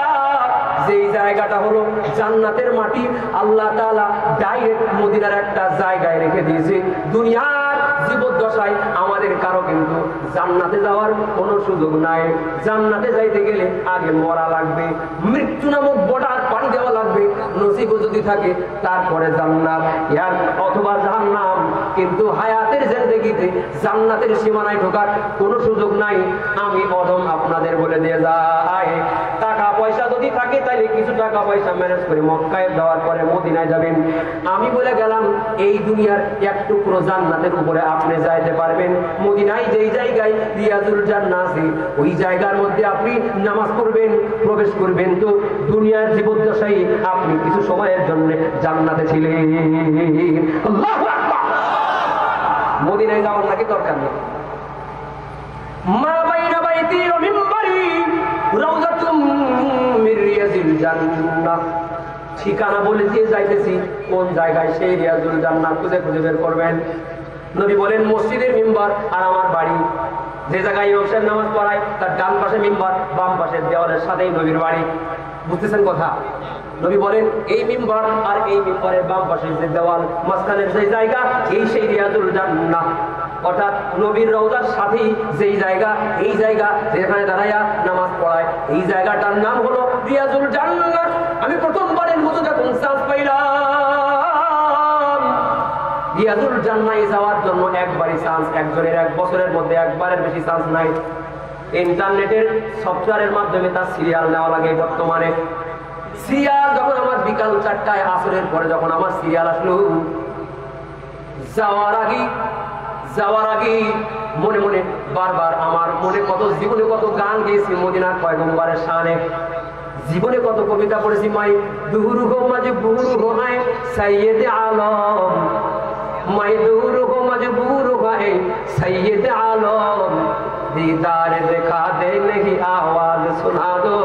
যেই জায়গাটা হলো জান্নাতের মাটি, আল্লাহ তাআলা ডাইরেক্ট মদিনার একটা জায়গায় রেখে দিয়েছে। দুনিয়ার জীবদ্দশায় আমাদের কারো কিন্তু জান্নাতে যাওয়ার কোনো সুযোগ নাই। জান্নাতে যাইতে গেলে আগে মরা লাগবে, মৃত্যু নামক বড়ার পানি দেওয়া লাগবে, নসিব যদি থাকে তারপরে জান্নাত, ইয়ার অথবা জাহান্নাম। কিন্তু হায়াতের জিন্দেগিতে জান্নাতের সীমানায় ঢোকার কোনো সুযোগ নাই। আমি অদম আপনাদের বলে দিয়ে যাই, টাকা পয়সা যদি থাকে তাহলে কিছু টাকা পয়সা ম্যানেজ করে মক্কায় যাওয়ার পরে মদিনায় যাবেন। আমি বলে গেলাম, এই দুনিয়ার এক টুকরো জান্নাতের উপরে আপনি যাইতে পারবেন। মদিনায় যেই জায়গায় রিয়াজুল জান্নাহ আছে, ওই জায়গার মধ্যে আপনি নামাজ পড়বেন, প্রবেশ করবেন, তো দুনিয়ার জীবদ্দশায় আপনি কিছু সময়ের জন্য জান্নাতে ছিলেন। আল্লাহু আকবার। মদিনায় যাওয়ার নাকি দরকার নেই। মা বাইনা বাইতি ওয়া মিম্বারি রাউযাতুম মির রিয়াজিল জান্নাহ। ঠিকানা বলে দিয়ে যাইতেছি, কোন জায়গায় সেই রিয়াজুল জান্নাহ খুঁজে খুঁজে বের করবেন। নবী বলেন, মসজিদের মিম্বার আর আমার বাড়ি, যে জায়গায় ইমাম নামাজ পড়ায় তার ডান পাশে মিম্বার, বাম পাশের দেওয়ালের সাথেই নবীর বাড়ি। বুঝতেছেন কথা? নবী বলেন, এই মিম্বার আর এই মিম্বারের বাম পাশের যে দেওয়াল, মাঝখানের যে জায়গা, এই সেই রিয়াজুল জান্নাহ। অর্থাৎ নবীর রওজার সাথেই যেই জায়গা, এই জায়গা যেখানে দাঁড়াইয়া নামাজ পড়ায়, এই জায়গাটার নাম হলো রিয়াজুল জান্নাহ। আমি প্রথমবারের মতো যখন চান্স পাইলাম রিয়াজুল জান্নাতে যাওয়ার জন্য একবারই চান্স, একজনের 1 বছরের মধ্যে একবারের বেশি চান্স নাই। ইন্টারনেটের সফটওয়্যারের মাধ্যমে তার সিরিয়াল নেওয়া লাগে। বর্তমানে সিরিয়াল যখন আমার বিকাল 4টায় আসরের পরে যখন আমার সিরিয়াল আসলো, যাওয়ার আগে মনে মনে বারবার আমার মনে কত জীবনে কত গান গেয়েছি মদিনার পয়গম্বরের শানে, জীবনে কত কবিতা পড়েছি। মাই দুহুর গো মজবুর গো আয় সৈয়দ আলম, মাই দুহুর গো মজবুর গো আয় সৈয়দ আলম, दीदार दिखा दे नहीं आवाज सुना दो,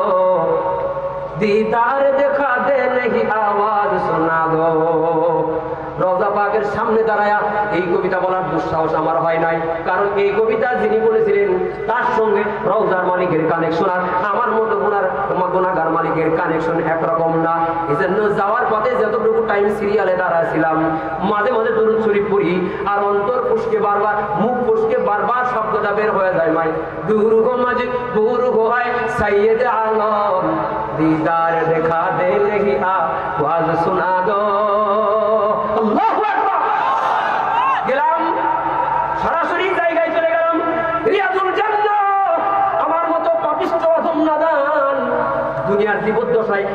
दीदार दिखा दे नहीं आवाज सुना दो। রওজা পাকের সামনে দাঁড়ায়া এই কবিতা বলার দুঃসাহস আমার হয় নাই, কারণ এই কবিতা যিনি বলেছিলেন তার সঙ্গে রওজার মালিকের কানেকশন আর আমার মতো গুনাহগার মালিকের কানেকশন একরকম না। এজন্য যাওয়ার পথে যতটুকু টাইম সিরিয়ালে দাঁড়াছিলাম মাঝে মাঝে দরুদ শরীফ পড়ি আর অন্তর ফুসকে বারবার মুখ ফুসকে বারবার শব্দটা বের হয়ে যায়। মাই দূর গো মাঝে দূর গো হয় সৈয়দ আলম, दीदार दिखा दे नहीं आवाज सुना दो। গেলাম সরাসরি জায়গায় চলে গেলাম, রিয়াজুল জান্নাহ। আমার মতো পাপিষ্ঠ অধম নাদান দুনিয়ার জীবদ্দশায়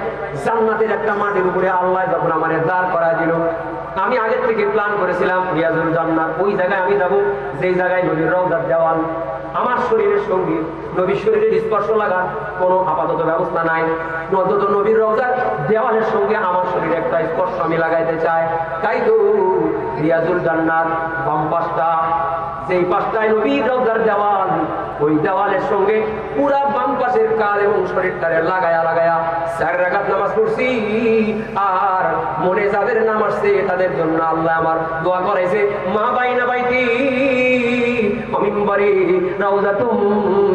জান্নাতের একটা মাটির উপরে আল্লাহ যখন আমার দাঁড় করায় দিল, আমি আগের থেকে প্ল্যান করেছিলাম রিয়াজুল জান্নাহ ওই জায়গায় আমি যাব যেই জায়গায় নবীর রওজার দেওয়াল। আমার শরীরের সঙ্গে নবীর শরীরের স্পর্শ লাগা কোনো আপাতত ব্যবস্থা নাই, অন্তত নবীর রওজার দেওয়ালের সঙ্গে আমার শরীরে একটা স্পর্শ আমি লাগাইতে চাই। তাই তো রিয়াজুল জান্নাহ বাম পাশটা, যেই পাশটায় নবীর রওজার দেওয়াল, ওই দেওয়ালের সঙ্গে পুরা বাম পাশের কাল এবং শরীরটারে লাগায়া 4 রাকাত নামাজ পড়ছি। আর মনে যাদের নাম আসছে তাদের জন্য আল্লাহ আমার দোয়া করাইছে, মা বাইনা বাইতি মিম্বারি রাউযাতুম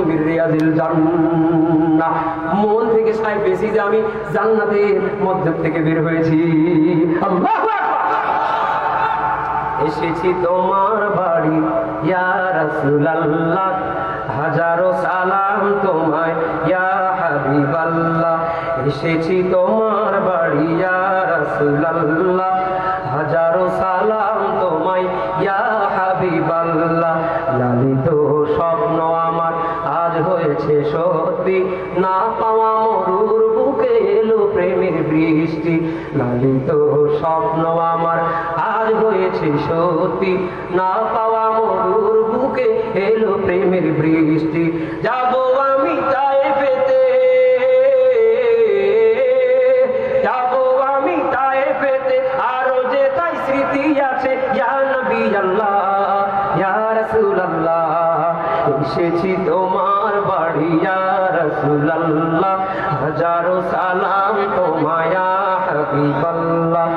মির রিয়াজিল জান্নাহ। মন থেকে সাই বেশি যে আমি জান্নাতের মধ্য থেকে বের হয়েছি। আল্লাহু আকবার। এসেছি তোমার বাড়ি ইয়া রাসূলুল্লাহ, হাজারো সালাম তোমায় ইয়া হাবিবাল্লাহ। এসেছি তোমার বাড়ি ইয়া রাসূলুল্লাহ, হাজারো সালাম তোমায় ইয়া হাবিবাল্লাহ। লালিত স্বপ্ন আমার আজ হয়েছে সত্যি, না পাওয়া মরুর বুকে এলো প্রেমের বৃষ্টি। লালিত স্বপ্ন আমার আজ হয়েছে সত্যি, না পাওয়া মরুর বুকে এলো প্রেমের বৃষ্টি। যাবো আমি তায়েফেতে, যাবো আমি তায়েফেতে, আরো যে তাই স্মৃতি আছে ইয়া নবী আল্লাহ ইয়া রাসূলুল্লাহ। এসেছি তোমার বাড়ি ইয়া রাসূলুল্লাহ, হাজারো সালাম তোমায় ইয়া হাবিবাল্লাহ।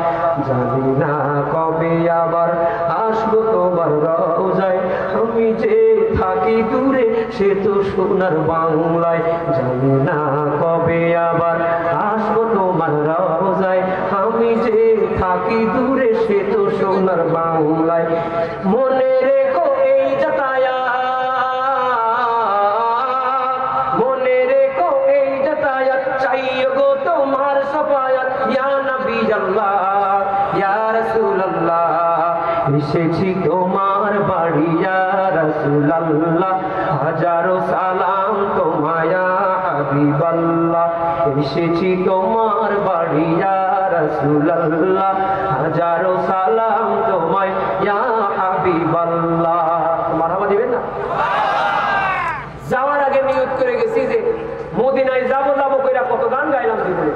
জানি না কবে আবার আসবো তোমার রওজায়, আমি যে থাকি দূরে সে তো সোনার বাংলায়। জানি না কবে আবার আসবো তোমার রওজায়, আমি যে থাকি দূরে সে তো সোনার বাংলায়। মনে রেখো এই যাতায়াত, মনে রেখো এই যাতায়াত, চাইও গো তোমার সাফায়াত ইয়া নবী আল্লাহ ইয়া রাসূলুল্লাহ। এসেছি তোমার বাড়ি ইয়া রাসূলুল্লাহ, হাজারো সালাম তোমায় ইয়া হাবিবাল্লাহ। এসেছি তোমার বাড়ি ইয়া রাসূলুল্লাহ, হাজারো সালাম তোমায় ইয়া হাবিবাল্লাহ। মারহাবা দিবেন না? যাওয়ার আগে নিয়ত করে গেছি যে মদিনায় যাবো যাবো কইরা কত গান গাইলাম জীবনে,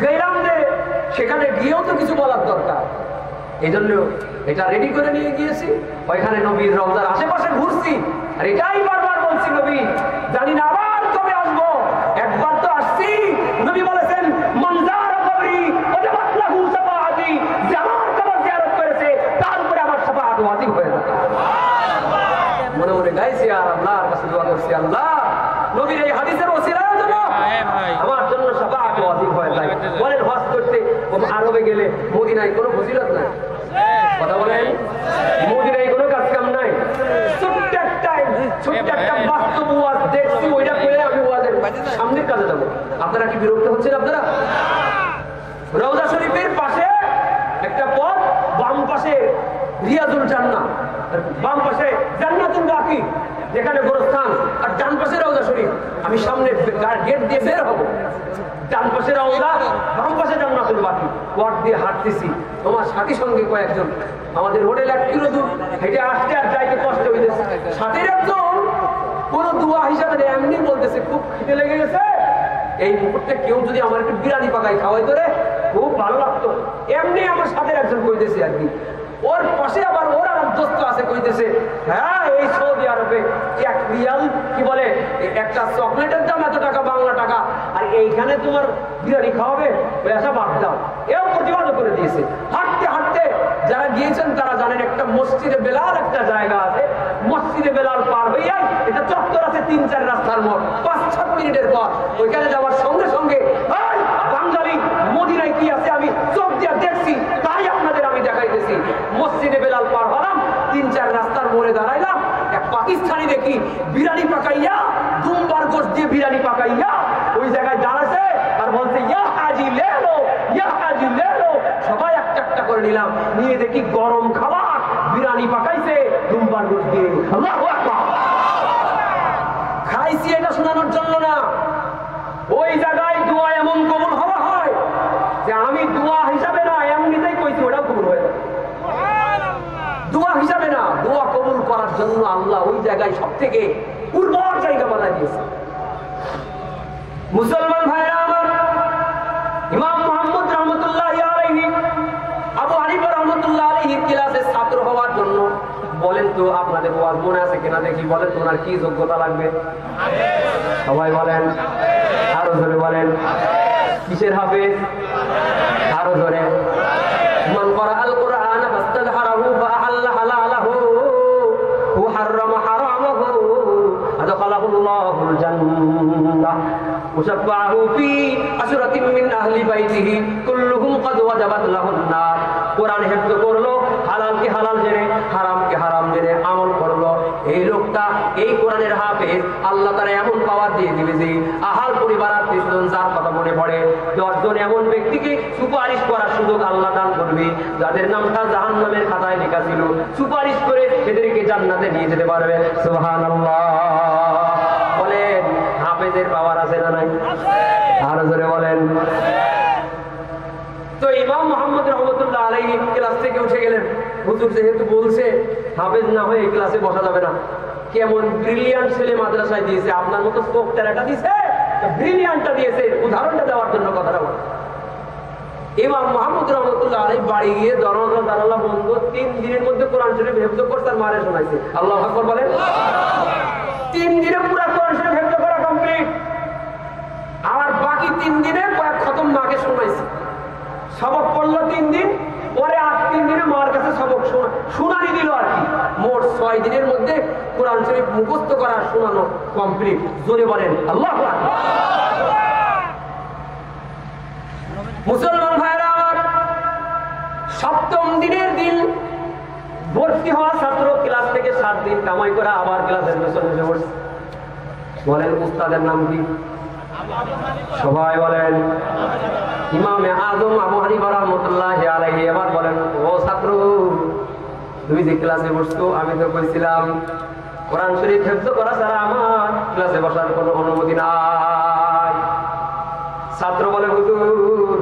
গেলাম যে সেখানে গিয়েও তো কিছু বলার দরকার, এই জন্য এটা রেডি করে নিয়ে গিয়েছি। ওইখানে নবীর রওজার আশেপাশে ঘুরছি আর এটাই বারবার বলছি, নবী জানি না আবার কবে আসবো, একবার তো আসছি। নবী বলেছেন মনজার কবরি ওয়াজাবাত লাহু শাফাআতি, যে আমার কবর জিয়ারত করেছে তার উপরে আমার শাফাআত ওয়াজিব হয়ে যাবে। মনে মনে গাইছি আর আল্লাহর কাছে দোয়া করছি, আল্লাহ নবীর এই হাদিসের ওসিলার জন্য আমার জন্য শাফাআত ওয়াজিব হয়ে যায়। বলেন হজ করতে আরবে গেলে মদিনায় কোনো ফজিলত নাই, কথা বলেন মদিনায় কোনো কাজ কাম নাই। ছোট্ট একটা বাস্তব ওয়াজ দেখছি, ওইটা করে আমি ওয়াজের সামনের কাজে যাবো। আপনারা কি বিরক্ত হচ্ছেন? আপনারা রওজা শরীফের পাশে একটা পথ, বাম পাশে আমি সামনে গেট দিয়ে বের হবো, ডান পাশে রওনা, বাম পাশে জান্নাতুল বাকি, ওয়ার্ড দিয়ে হাঁটতেছি। তোমার সাথী সঙ্গে কয়েকজন, আমাদের হোটেল 1 কিলো দূর, হেঁটে আসতে আর যাইতে কষ্ট হইতেছে। সাথীর একজন কোন দোয়া হিসাবে এমনি বলতেছে খুব খিদে লেগে গেছে, এই মুহূর্তে কেউ যদি আমার একটু বিরিয়ানি পাকাই খাওয়াই ধরে খুব ভালো লাগতো। এমনি আমার সাথে একজন কইতেছে আর কি, ওর পাশে আবার ওর আর দোস্ত আছে কইতেছে, হ্যাঁ এই সৌদি আরবে 1 রিয়াল কি বলে একটা চকলেটের দাম এত টাকা, বাংলা টাকা, আর এইখানে তোমার বিরিয়ানি খাওয়াবে, পয়সা বাদ দাও। এও প্রতিবাদ করে দিয়েছে। হাঁটতে হাঁটতে যারা গিয়েছেন তারা জানেন একটা মসজিদে বেলাল একটা জায়গা আছে, মসজিদে বেলাল পার হইয়া এটা চত্বর আছে 3-4 রাস্তার মোড়, 5-7 মিনিটের পর ওইখানে যাওয়ার সঙ্গে সঙ্গে বাঙালি মদিনায় কি আছে আমি চোখ দিয়ে দেখছি, তাই আপনাদের আমি দেখাইতেছি। মসজিদে বেলাল পার হলাম, 3-4 রাস্তার মোড়ে দাঁড়াইলাম, এক পাকিস্তানি দেখি বিরিয়ানি পাকাইয়া, দুম্বার গোশত দিয়ে বিরিয়ানি পাকাইয়া ওই জায়গায় দাঁড়াছে আর বলছে ইয়া হাজি লে লো, ইয়া হাজি লে লো। সবাই একটা একটা করে নিলাম, নিয়ে দেখি গরম খাবার বিরিয়ানি পাকাইছে দুম্বার গোশত দিয়ে। আল্লাহু আকবার। খাইছি এটা শোনানোর জন্য না, ওই জায়গায় দোয়া এমন কবুল হওয়া হয় যে আমি দোয়া হিসাবে না এমনিতেই কইছি ওটাও কবুল হয়ে যাবে। দোয়া হিসাবে না, দোয়া কবুল করার জন্য আল্লাহ ওই জায়গায় সব থেকে উর্বর জায়গা বানাই দিয়েছে। মুসলমান ভাইরা আমার, ইমাম মুহাম্মদ রহমতুল্লাহি আলাইহি, আবু হানিফা রহমতুল্লাহ আলাইহির ক্লাসে ছাত্র হওয়ার জন্য বলেন তো আপনাদের ওয়াজ মনে আছে কিনা দেখি, বলেন তো ওনার কি যোগ্যতা লাগবে? সবাই বলেন, আরো জোরে বলেন। কিসের হাফেজ? আরো জোরে। মান ক্বারাআল কুরআন ফাস্তাযহারাহু ফাআহাল্লা হালালাহু ওয়া হাররামা হারামাহু আদখালাহুল্লাহুল জান্নাহ ওয়া শাফাআহু ফি আশরাতিন মিন আহলি বাইতিহি কুল্লুহুম ক্বাদ ওয়াজাবাত লাহুন নার। কোরআন হিফজ করলো, হালালকে হালাল জেনে, হারামকে হারাম জেনে আমল করলো, এই লোকটা এই কোরআনের হাফেজ, আল্লাহ তাআলা এমন পাওয়ার দিয়ে দিবে যে আহাল পরিবার আত্মীয়স্বজন যার কথা মনে পড়ে 10 জন এমন ব্যক্তিকে সুপারিশ করার সুযোগ আল্লাহ দান করবে, যাদের নামটা জাহান্নামের খাতায় লেখা ছিল, সুপারিশ করে এদেরকে জান্নাতে নিয়ে যেতে পারবে। সুবহানাল্লাহ। বলেন হাফেজের পাওয়ার আছে না নাই? আরো জোরে বলেন। তো ইমাম মুহাম্মদ রহমতুল্লাহ আলাইহি ক্লাস থেকে উঠে গেলেন, হুজুর যেহেতু বলছে হাফেজ না হয়ে এই ক্লাসে বসা যাবে না, কেমন ব্রিলিয়ান্ট ছেলে মাদ্রাসায় দিয়েছে, আপনার মতো চোখ টেরাটা দিয়েছে, ব্রিলিয়ান্টটা দিয়েছে, উদাহরণটা দেওয়ার জন্য কথাটা বল। ইমাম মুহাম্মদ রহমতুল্লাহ আলাইহি বাড়ি গিয়ে দরজা জানালা বন্ধ, 3 দিনের মধ্যে কোরআন শরীফ হিফজ করতে আর মারে শোনাইছে। আল্লাহু আকবার বলেন। 3 দিনে পুরো কোরআন শরীফ হিফজ করা কমপ্লিট, আর বাকি 3 দিনে কয়েক খতম মাকে শোনাইছে। সবক পড়লো 3 দিন, পরে আর 3 দিনে মার কাছে সবক শুনানি দিল আর কি। মোট 6 দিনের মধ্যে কোরআন শরীফ মুখস্থ করা শোনানো কমপ্লিট। জোরে বলেন আল্লাহু আকবার। মুসলমান ভাইরা আমার, 7ম দিনের দিন ভর্তি হওয়া ছাত্র ক্লাস থেকে 7 দিন কামাই করে আবার ক্লাসের পেছনে এসে পড়ছে। বলেন উস্তাদের নাম কি? সবাই বলেন। ইমামে আজম আবু হানিফা রাহমাতুল্লাহি আলাইহি। এবার বলেন, ও ছাত্র, তুমি যে ক্লাসে বসছো, আমি তো কইছিলাম কোরআন শরীফ হিফজ করা ছাড়া আমার ক্লাসে বসার কোনো অনুমতি নাই। ছাত্র বলে, হুজুর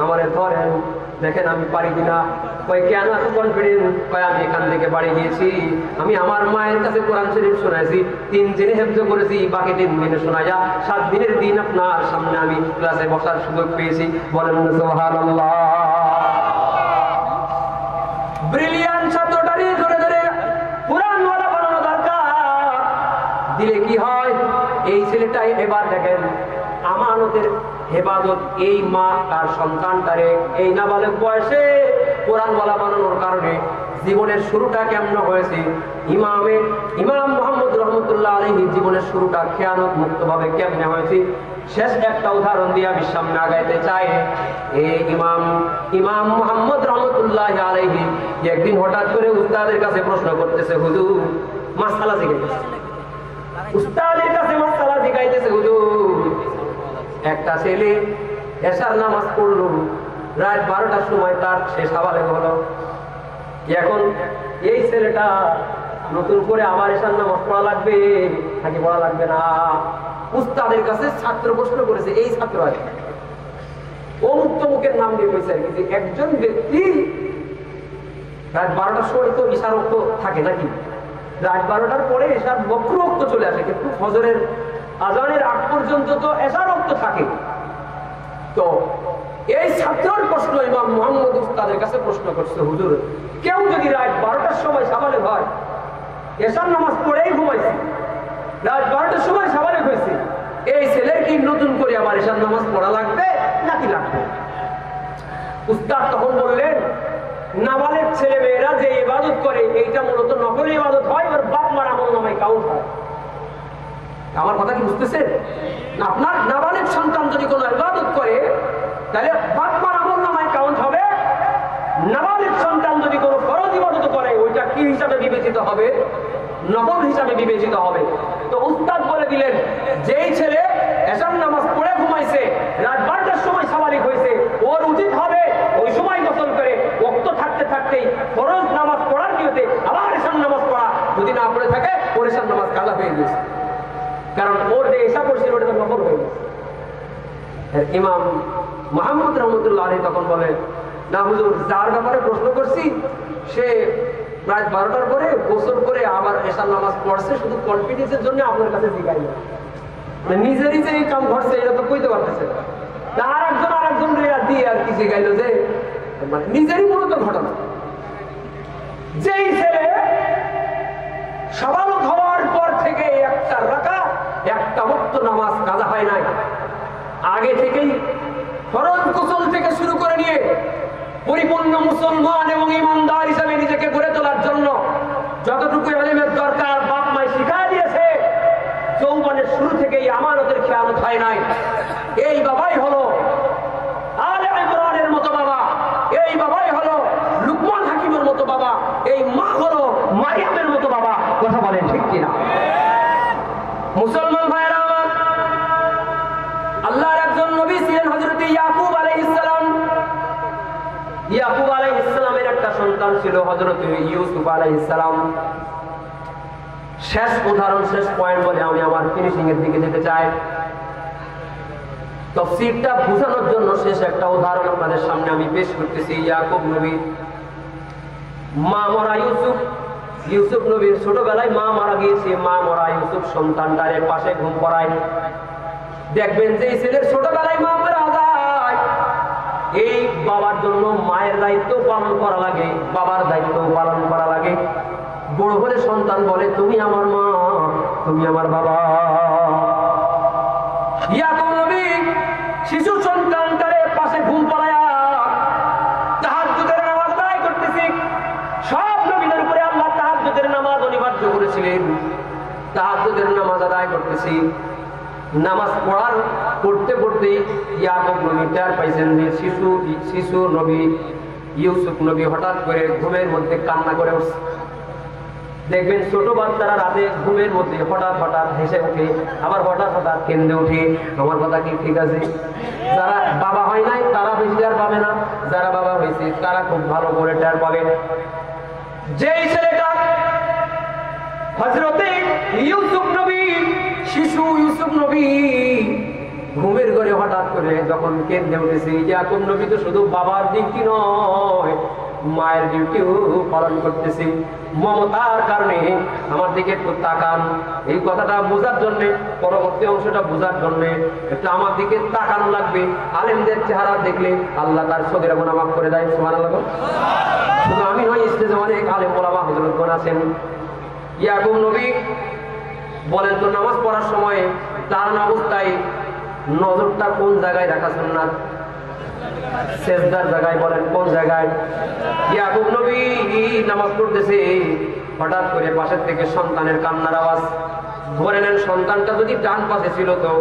আমারে ধরেন, দেখেন আমি পারি কিনা। কই কেন এত কনফিডেন্স? কই আমি এখান থেকে বাড়ি গিয়েছি, আমি আমার মায়ের কাছে কোরআন শরীফ শোনাইছি, 3 দিনে হিফজ করেছি, বাকি 3 দিনে শোনাইয়া 7 দিনের দিন আপনার সামনে আমি ক্লাসে বসার সুযোগ পেয়েছি। বলেন সুবহানাল্লাহ। ব্রিলিয়ান্ট ছাত্রটারই ধরে ধরে কোরআনওয়ালা বানানো দরকার। দিলে কি হয়? এই ছেলেটাই এবার দেখেন আমানতের হেফাজত, এই মা তার সন্তানটারে এই নাবালক বয়সে কোরআনওয়ালা বানানোর কারণে জীবনের শুরুটা কেমন হয়েছে। ইমাম মুহাম্মদ রহমতুল্লাহ আলাইহি জীবনের শুরুটা খেয়ানত মুক্ত ভাবে কেমনে হয়েছে, শেষ একটা উদাহরণ দিয়ে আমি সামনে আগাইতে চাই। এই ইমাম মুহাম্মদ রহমতুল্লাহ আলাইহি একদিন হঠাৎ করে উস্তাদের কাছে প্রশ্ন করতেছে, হুজুর মাসআলা জিজ্ঞাসা। উস্তাদের কাছে মাসআলা জিজ্ঞাসা, হুজুর একটা ছেলে এশার নামাজ পড়লো, রাত 12টার সময় তার শেষ হাওয়ালে হলো। এখন এই ছেলেটা নতুন করে আবার এশার নামাজ পড়া লাগবে, নাকি পড়া লাগবে না? উস্তাদের কাছে ছাত্র প্রশ্ন করেছে, এই ছাত্র আর অমুক তমুকের নাম দিয়ে কইছে আর কি, যে একজন ব্যক্তি রাত 12টার সময় তো ঈশার রক্ত থাকে নাকি, রাত 12টার পরে ঈশার বক্র রক্ত চলে আসে, কিন্তু ফজরের আজানের আগ পর্যন্ত তো এশার রক্ত থাকে। তো এই ছাত্রের প্রশ্ন ইমাম মুহাম্মদ উস্তাদের কাছে প্রশ্ন করছে, হুজুর কেউ যদি রাত 12টার সময় সাবালে হয়, এশার নামাজ পড়েই ঘুমাইছে, রাত 12টার সময় সাবালে হয়েছে, এই ছেলের কি নতুন করে আবার এশার নামাজ পড়া লাগবে নাকি লাগবে? উস্তাদ তখন বললেন, নাবালেগ ছেলে মেয়েরা যে ইবাদত করে এইটা মূলত নকল ইবাদত হয়, ওর বাপ মার আমল নামায় কাউন্ট হয়। আমার কথা কি বুঝতেছেন? আপনার নাবালেগ সন্তান যদি কোনো ইবাদত করে তাহলে বাপ মার আমল নামায় কাউন্ট হবে। নাবালেগ সন্তান যদি কোনো ফরজ ইবাদত করে ওইটা কি হিসাবে বিবেচিত হবে? নকল হিসাবে বিবেচিত হবে। তো উস্তাদ বলে দিলেন, যেই ছেলে এশার নামাজ পড়ে ঘুমাইছে, রাত 12টার সময় সাবালিগ হয়েছে, ওর উচিত হবে ওই সময় গোসল করে ওয়াক্ত থাকতে থাকতেই ফরজ নামাজ পড়ার নিয়তে আবার এশার নামাজ পড়া, যদি না পড়ে থাকে ওর এশার নামাজ কাজা হয়ে গেছে, কারণ ওর যে এশা পড়ছিল ওটা তো নকল হয়ে গেছে। ইমাম মুহাম্মদ রহমতুল্লাহ আলাইহি তখন বলে, না হুজুর, যার ব্যাপারে প্রশ্ন করছি সে রাত 12টার পরে গোসল করে আবার এশার নামাজ পড়ছে, শুধু কনফিডেন্সের জন্য আপনার কাছে জিজ্ঞাই না, নিজেরই যে এই কাম ঘটছে এটা তো কইতে পারতেছে না, আরেকজন দিয়ে আর কি জিজ্ঞাইলো, যে মানে নিজেরই মূলত ঘটনা। যেই ছেলে সাবালক হওয়ার পর থেকে একটা রাকাত, একটা ওয়াক্ত নামাজ কাজা হয় নাই, আগে থেকেই ফরজ গোসল থেকে শুরু করে নিয়ে পরিপূর্ণ মুসলমান এবং ইমানদার হিসেবে নিজেকে গড়ে তোলার জন্য যতটুকু ইলমের দরকার বাপ মাই শিখায় দিয়েছে, যৌবনের শুরু থেকেই আমানতের খেয়ানত হয় নাই, এই বাবাই হলো আলে ইমরানের মতো বাবা, এই বাবাই হলো লুকমান হাকিমের মতো বাবা, এই মা হলো মারিয়ামের মতো বাবা। কথা বলেন ঠিক কিনা? মুসলমান ভাইরা আমার, আল্লাহর একজন নবী ছিলেন হযরত ইয়াকুব আলাইহিস সালাম। ইয়াকুব আলাইহিস সালামের একটা সন্তান ছিল হযরত ইউসুফ আলাইহিস সালাম। শেষ উদাহরণ, শেষ পয়েন্ট বলে আমি আমার ফিনিশিং এর দিকে যেতে চাই। তাফসীরটা বোঝানোর জন্য শেষ একটা উদাহরণ আপনাদের সামনে আমি পেশ করতেছি। ইয়াকুব নবী মা মরা ইউসুফ নবীর ছোটবেলায় মা মারা গিয়েছে, মা মরা ইউসুফ সন্তানটারে পাশে ঘুম পড়ায়। দেখবেন যে ছেলের ছোটবেলায় মা মারা যায়, এই বাবার জন্য মায়ের দায়িত্ব পালন করা লাগে, বাবার দায়িত্ব পালন করা লাগে। বড় হলে সন্তান বলে, তুমি আমার মা, তুমি আমার বাবা। ইয়াকুব নবী শিশু সন্তানটারে পাশে ঘুম পড়ায়া তাহাজ্জুদের নামাজ আদায় করতেছে। সব নবীদের উপরে আল্লাহ তাহাজ্জুদের নামাজ অনিবার্য করেছিলেন। তাহাজ্জুদের নামাজ আদায় করতেছি, নামাজ পড়তে পড়তে ইয়াকুব নবী টের পাইছেন যে শিশু নবী ইউসুফ নবী হঠাৎ করে ঘুমের মধ্যে কান্না করে উঠছে। দেখবেন ছোট বাচ্চারা রাতে ঘুমের মধ্যে হঠাৎ হঠাৎ হেসে ওঠে, আবার হঠাৎ হঠাৎ কেঁদে ওঠে। আমার কথা কি ঠিক আছে? যারা বাবা হয় নাই তারা বেশি টের পাবে না, যারা বাবা হয়েছে তারা খুব ভালো করে টের পাবে। যেই ছেলেটা হযরতে ইউসুফ নবী, শিশু ইউসুফ নবী ঘুমের ঘরে হঠাৎ করে যখন কেঁদে উঠেছে, ইয়াকুব নবী তো শুধু বাবার ডিউটি নয়, মায়ের ডিউটিও পালন করতেছে। মমতার কারণে আমার দিকে একটু তাকান, এই কথাটা বোঝার জন্য, পরবর্তী অংশটা বোঝার জন্য একটু আমার দিকে তাকানো লাগবে। আলেমদের চেহারা দেখলে আল্লাহ তার সগীরা গুনাহ মাফ করে দেয়। সুবহানাল্লাহ। শুধু আমি নয়, স্টেজে অনেক আলেম ওলামা হযরতগণ আছেন। ইয়াকুব নবী বলেন তো, নামাজ পড়ার সময় দাঁড়ানো অবস্থায় নজরটা কোন জায়গায় রাখা সুন্নাত? সেজদার জায়গায়। বলেন কোন জায়গায়? ইয়াকুব নবী নামাজ পড়তেছে, হঠাৎ করে পাশের থেকে সন্তানের কান্নার আওয়াজ। ধরে নেন সন্তানটা যদি ডান পাশে ছিল তো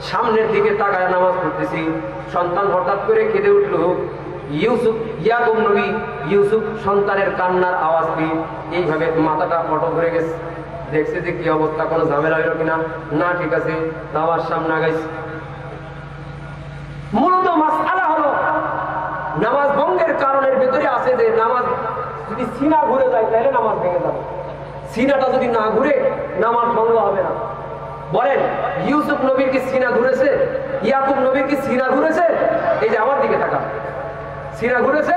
সামনের দিকে তাকায় নামাজ পড়তেছি, সন্তান হঠাৎ করে কেঁদে উঠলো। ইয়াকুব নবী ইউসুফ সন্তানের কান্নার আওয়াজ পেয়ে এইভাবে মাথাটা অটো ধরে গেছে, দেখছে যে কি অবস্থা, কোনো ঝামেলা হইল কিনা, না ঠিক আছে, আবার সামনে আগাইছে। মূলত মাসআলা হলো নামাজ ভঙ্গের কারণের ভিতরে আছে যে নামাজ যদি সিনা ঘুরে যায় তাহলে নামাজ ভেঙে যাবে, সিনাটা যদি না ঘুরে নামাজ ভঙ্গ হবে না। বলেন ইউসুফ নবীর কি সিনা ঘুরেছে? ইয়াকুব নবীর কি সিনা ঘুরেছে? এই যে আমার দিকে তাকান, সিনা ঘুরেছে?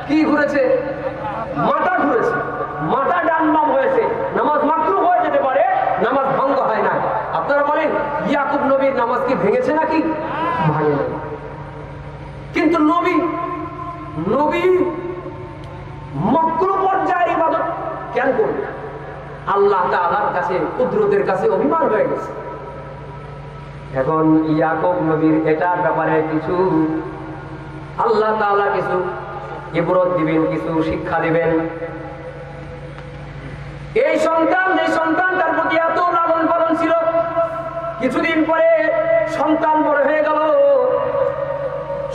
কি ঘুরেছে? মাথা ঘুরেছে, মাথা ডান বাম হয়েছে। নামাজ মাকরুহ হয়ে যেতে পারে, নামাজ ভঙ্গ হয় না। আপনারা বলেন ইয়াকুব নবীর নামাজ কি ভেঙেছে নাকি? ভাঙে না। কিন্তু নবী মাকরুহ পর্যায়ের ইবাদত কেন করবে? আল্লাহ তাআলার কাছে, কুদরতের কাছে অভিমান হয়ে গেছে। এখন ইয়াকুব নবীর এটার ব্যাপারে কিছু আল্লাহ তাআলা কিছু ইবরত দিবেন, কিছু শিক্ষা দিবেন। এই সন্তান, যে সন্তান তার প্রতি এত লালন পালন ছিল, কিছুদিন পরে সন্তান বড় হয়ে গেল।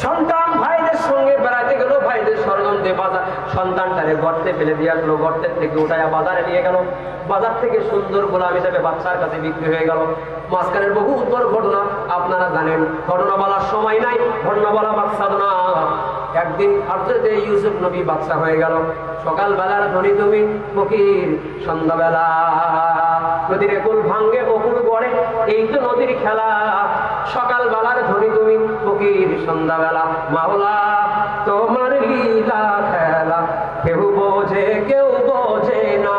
সন্তান ভাইদের সঙ্গে বেড়াতে গেল, ভাইদের ষড়যন্ত্রে বাজার সন্তানটারে গর্তে ফেলে দিয়ে আসলো, গর্তের থেকে উঠায়া বাজারে নিয়ে গেল। বাজার থেকে সুন্দর গোলাম হিসেবে বাচ্চার কাছে বিক্রি হয়ে গেল। মাঝখানের বহু উত্তর ঘটনা আপনারা জানেন। ঘটনা বলার সময় নাই, ঘটনা বলা মাকসাদ না। একদিন হযরত ইউসুফ নবী বাচ্চা হয়ে গেল। সকালবেলার ধনী তুমি ফকির, সন্ধ্যাবেলা নদীর কুল ভাঙ্গে বকুল গড়ে, এই তো নদীর খেলা। সকালবেলার ধনী তুমি ফকির, সন্ধ্যাবেলা মাওলা তোমার লীলা খেলা। কেউ বোঝে কেউ বোঝে না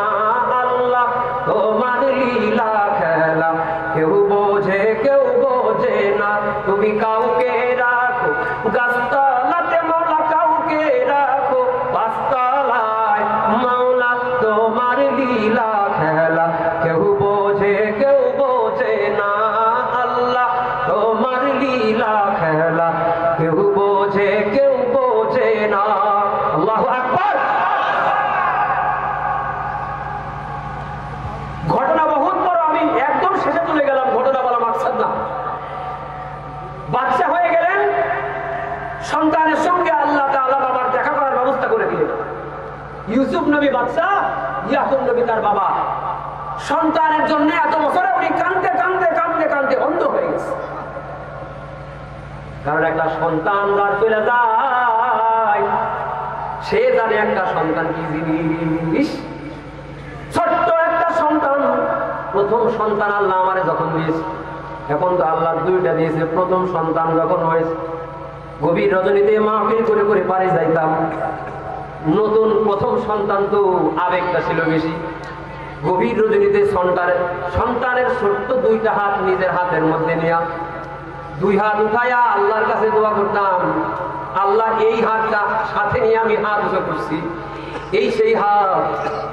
আল্লাহ তোমার লীলা খেলা। কেউ বোঝে কেউ বোঝে না। তুমি কাউকে রাখো গাছতলাতে মাওলা, কাউকে রাখো গাছতলায় মাওলা তোমার লীলা খেলা। কেউ বোঝে কেউ বোঝে না আল্লাহ তোমার লীলা খেলা। কেউ বোঝে কেউ বোঝে না। আল্লাহু আকবার। ঘটনা বহুত বড়, আমি একদম শেষে চলে গেলাম, ঘটনা বলা মাকসাদ না। বাচ্চা হয়ে গেলেন, সন্তানের সঙ্গে আল্লাহ তাআলা বাবার দেখা করার ব্যবস্থা করে দিলেন। ইউসুফ নবী বাচ্চা, ইয়াকুব নবী তার বাবা। সন্তানের জন্য এত বছরে উনি কাঁদতে কাঁদতে কাঁদতে কাঁদতে অন্ধ হয়ে গেছে। কারণ একটা সন্তান যার চলে যায়, সে জানে একটা সন্তান কি জিনিস। ছোট্ট একটা সন্তান, প্রথম সন্তান আল্লাহ আমারে যখন দিয়েছে, এখন তো আল্লাহ দুইটা দিয়েছে। প্রথম সন্তান যখন হয়েছে, গভীর রজনীতে মাহফিল করে করে পারে যাইতাম। নতুন প্রথম সন্তান তো আবেগটা ছিল বেশি। গভীর রজনীতে সন্তানের ছোট্ট দুইটা হাত নিজের হাতের মধ্যে নিয়ে দুই হাত উঠাইয়া আল্লাহর কাছে দোয়া করতাম, আল্লাহ এই হাতটা সাথে নিয়ে আমি হাত উঁচু করছি, এই সেই হাত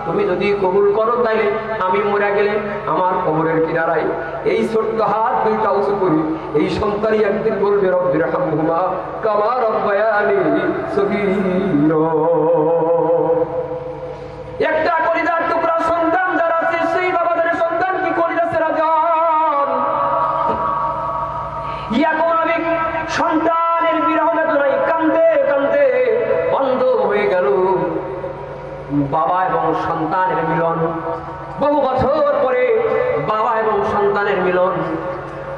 তুমি যদি কবুল করো তাইলে আমি মরে গেলে আমার কবরের কিনারায় এই ছোট্ট হাত দুইটা উঁচু করি। এই সন্তানই একদিন বলবে রব্বির হামহুমা কামা রব্বায়ানি সগীরা। একটা কলিজার টুকরা সন্তান যারা আছে, সেই বাবাদের সন্তান কি কলিজা ছেড়া যান। ইয়াকুব নবী সন্তানের বিরহ বেদনায় কাঁদতে কাঁদতে বন্ধ হয়ে গেল। বাবা এবং সন্তানের মিলন, বহু বছর পরে বাবা এবং সন্তানের মিলন।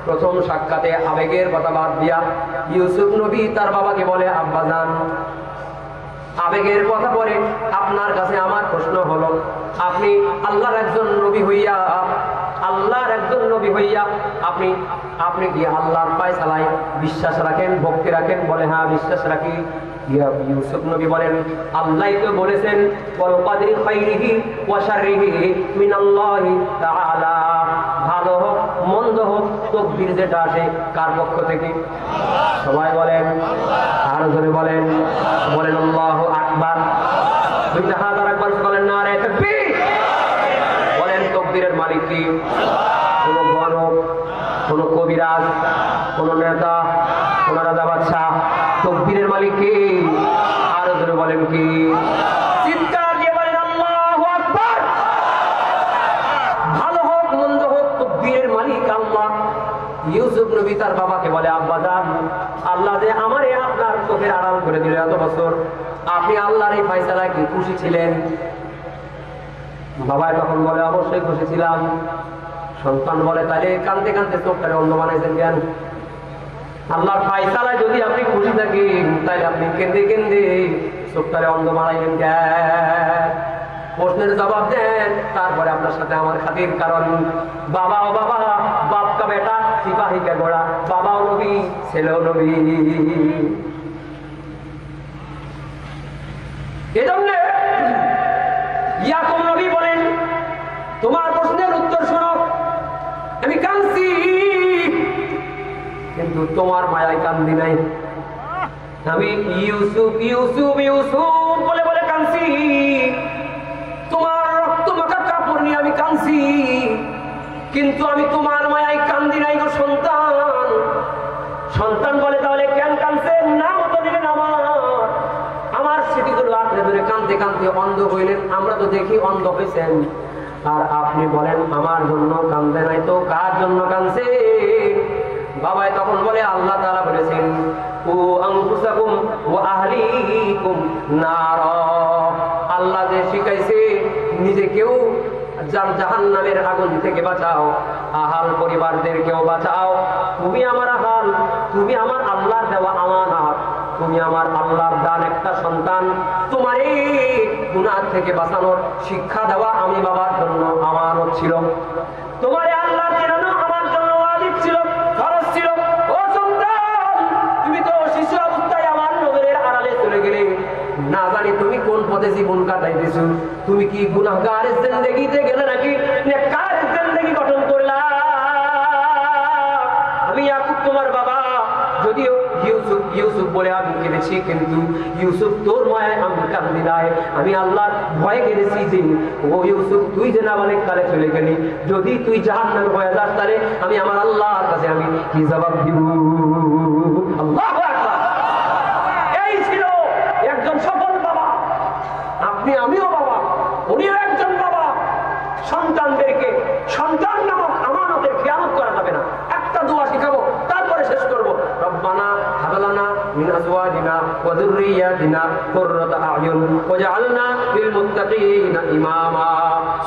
প্রথম সাক্ষাতে আবেগের কথা বাদ দিয়া ইউসুফ নবী তার বাবাকে বলে, আব্বাজান, আবেগের কথা বলে আপনার কাছে আমার প্রশ্ন হলো, আপনি আল্লাহর একজন নবী হইয়া আপনি কি আল্লাহর ফায়সালায় বিশ্বাস রাখেন, ভক্তি রাখেন? বলে হ্যাঁ বিশ্বাস রাখি। ইউসুফ নবী বলেন, আল্লাহই তো বলেছেন ওয়াল কদরি খাইরিহি ওয়া শাররিহি মিনাল্লাহি তাআলা। ভালো হোক মন্দ হোক তাকদীর যেটা আসে কার পক্ষ থেকে? সবাই বলেন, আর জোরে বলেন, বলেন আল্লাহু আকবার। দুইটা হাত আর একবার বলেন নারে তাকবীর। বলেন তাকদীরের মালিক কি? কোন গণক, কোন কবিরাজ, কোন নেতা, কোন রাজা বাদশাহ? তাকদীরের মালিক কি? আর জোরে বলেন কি? চিৎকার দিয়ে বলেন আল্লাহু আকবার। ভালো হোক মন্দ হোক তাকদীরের মালিক আল্লাহ। ইউসুফ নবী তার বাবাকে বলে, আব্বাজান, আল্লাহ যে আমারে আপনার চোখের আড়াল করে দিল এত বছর, আপনি আল্লাহর এই ফয়সালায় কি খুশি ছিলেন? বাবা তখন বলে, অবশ্যই খুশি ছিলাম। সন্তান বলে, তাহলে কাঁদতে কাঁদতে চোখটারে অন্ধ বানাইছেন কেন? আল্লাহর ফয়সালায় যদি আপনি খুশি থাকেন, তাহলে আপনি কেঁদে কেঁদে চোখটারে অন্ধ বানাইলেন কেন? প্রশ্নের জবাব দেন, তারপরে আপনার সাথে আমার খাতির। কারণ বাবা ও বাবা, বাপ কা বেটা সিপাহী কা ঘোড়া, বাবাও নবী ছেলেও নবী। এজন্য ইয়াকুব নবী বলেন, তোমার প্রশ্নের উত্তর শোনো, আমি কাঁদছি কিন্তু তোমার মায়ায় কান্দি নাই। আমি ইউসুফ ইউসুফ ইউসুফ বলে বলে কাঁদছি, তোমার রক্ত মাখা কাপড় নিয়ে আমি কাঁদছি, কিন্তু আমি তোমার মায়ায় কান্দি নাই গো সন্তান। সন্তান বলে, তাহলে কেন কাঁদছেন? নাম তো দিলেন আমার স্মৃতিগুলো আপনি ধরে কাঁদতে কাঁদতে অন্ধ হইলেন। আমরা তো দেখি অন্ধ হয়েছেন, আর আপনি বলেন আমার জন্য কাঁদতে নাই, তো কার জন্য কাঁদছে? বাবাই তখন বলে, আল্লাহ তাআলা বলেছেন, ও আনফুসাকুম ওয়া আহলিকুম নার। আল্লাহ যে শিখাইছে নিজেকেও জাহান্নামের আগুন থেকে বাঁচাও, আহাল পরিবারদেরকেও বাঁচাও। তুমি আমার আহাল, তুমি আমার আল্লাহর দেওয়া আমানত, তুমি আমার আল্লাহর দান একটা সন্তান। তোমার এই গুনাহ থেকে বাঁচানোর শিক্ষা দেওয়া আমি বাবার জন্য আমানত ছিল। তোমার আল্লাহ চেনানো আমার জন্য ওয়াজিব ছিল, ফরজ ছিল। ও সন্তান, তুমি তো শিশু অবস্থায় আমার নজরের আড়ালে চলে গেলে, না জানি তুমি কোন পথে জীবন কাটাইতেছো। তুমি কি গুনাহগারের জিন্দেগিতে গেলে নাকি নেককারের জিন্দেগি গঠন করলা? আমি ইয়াকুব তোমার বাবা, যদিও ইউসুফ ইউসুফ বলে আমি কেঁদেছি, কিন্তু ইউসুফ তোর মায়ায় আমি কান্দি নাই। আমি আল্লাহর ভয়ে কেঁদেছি যে ও ইউসুফ, তুই যে নাবালেগ কালে চলে গেলি, যদি তুই জাহান্নামে হয়ে যাস তাহলে আমি আমার আল্লাহর কাছে আমি কি জবাব দিব? আল্লাহু আকবার। এই ছিল একজন সফল বাবা। আপনি, আমিও বাবা, উনিও একজন বাবা। সন্তানদেরকে সন্তান নামক আমানতের খেয়ানত করা যাবে না। একটা দোয়া শিখাবো, তারপরে শেষ করবো। রব্বানা হাব লানা মিন আজওয়াজিনা ওয়া যুররিয়াতিনা কুররাতা আ'য়ুন ওয়াজআলনা লিল মুত্তাকিনা ইমামা।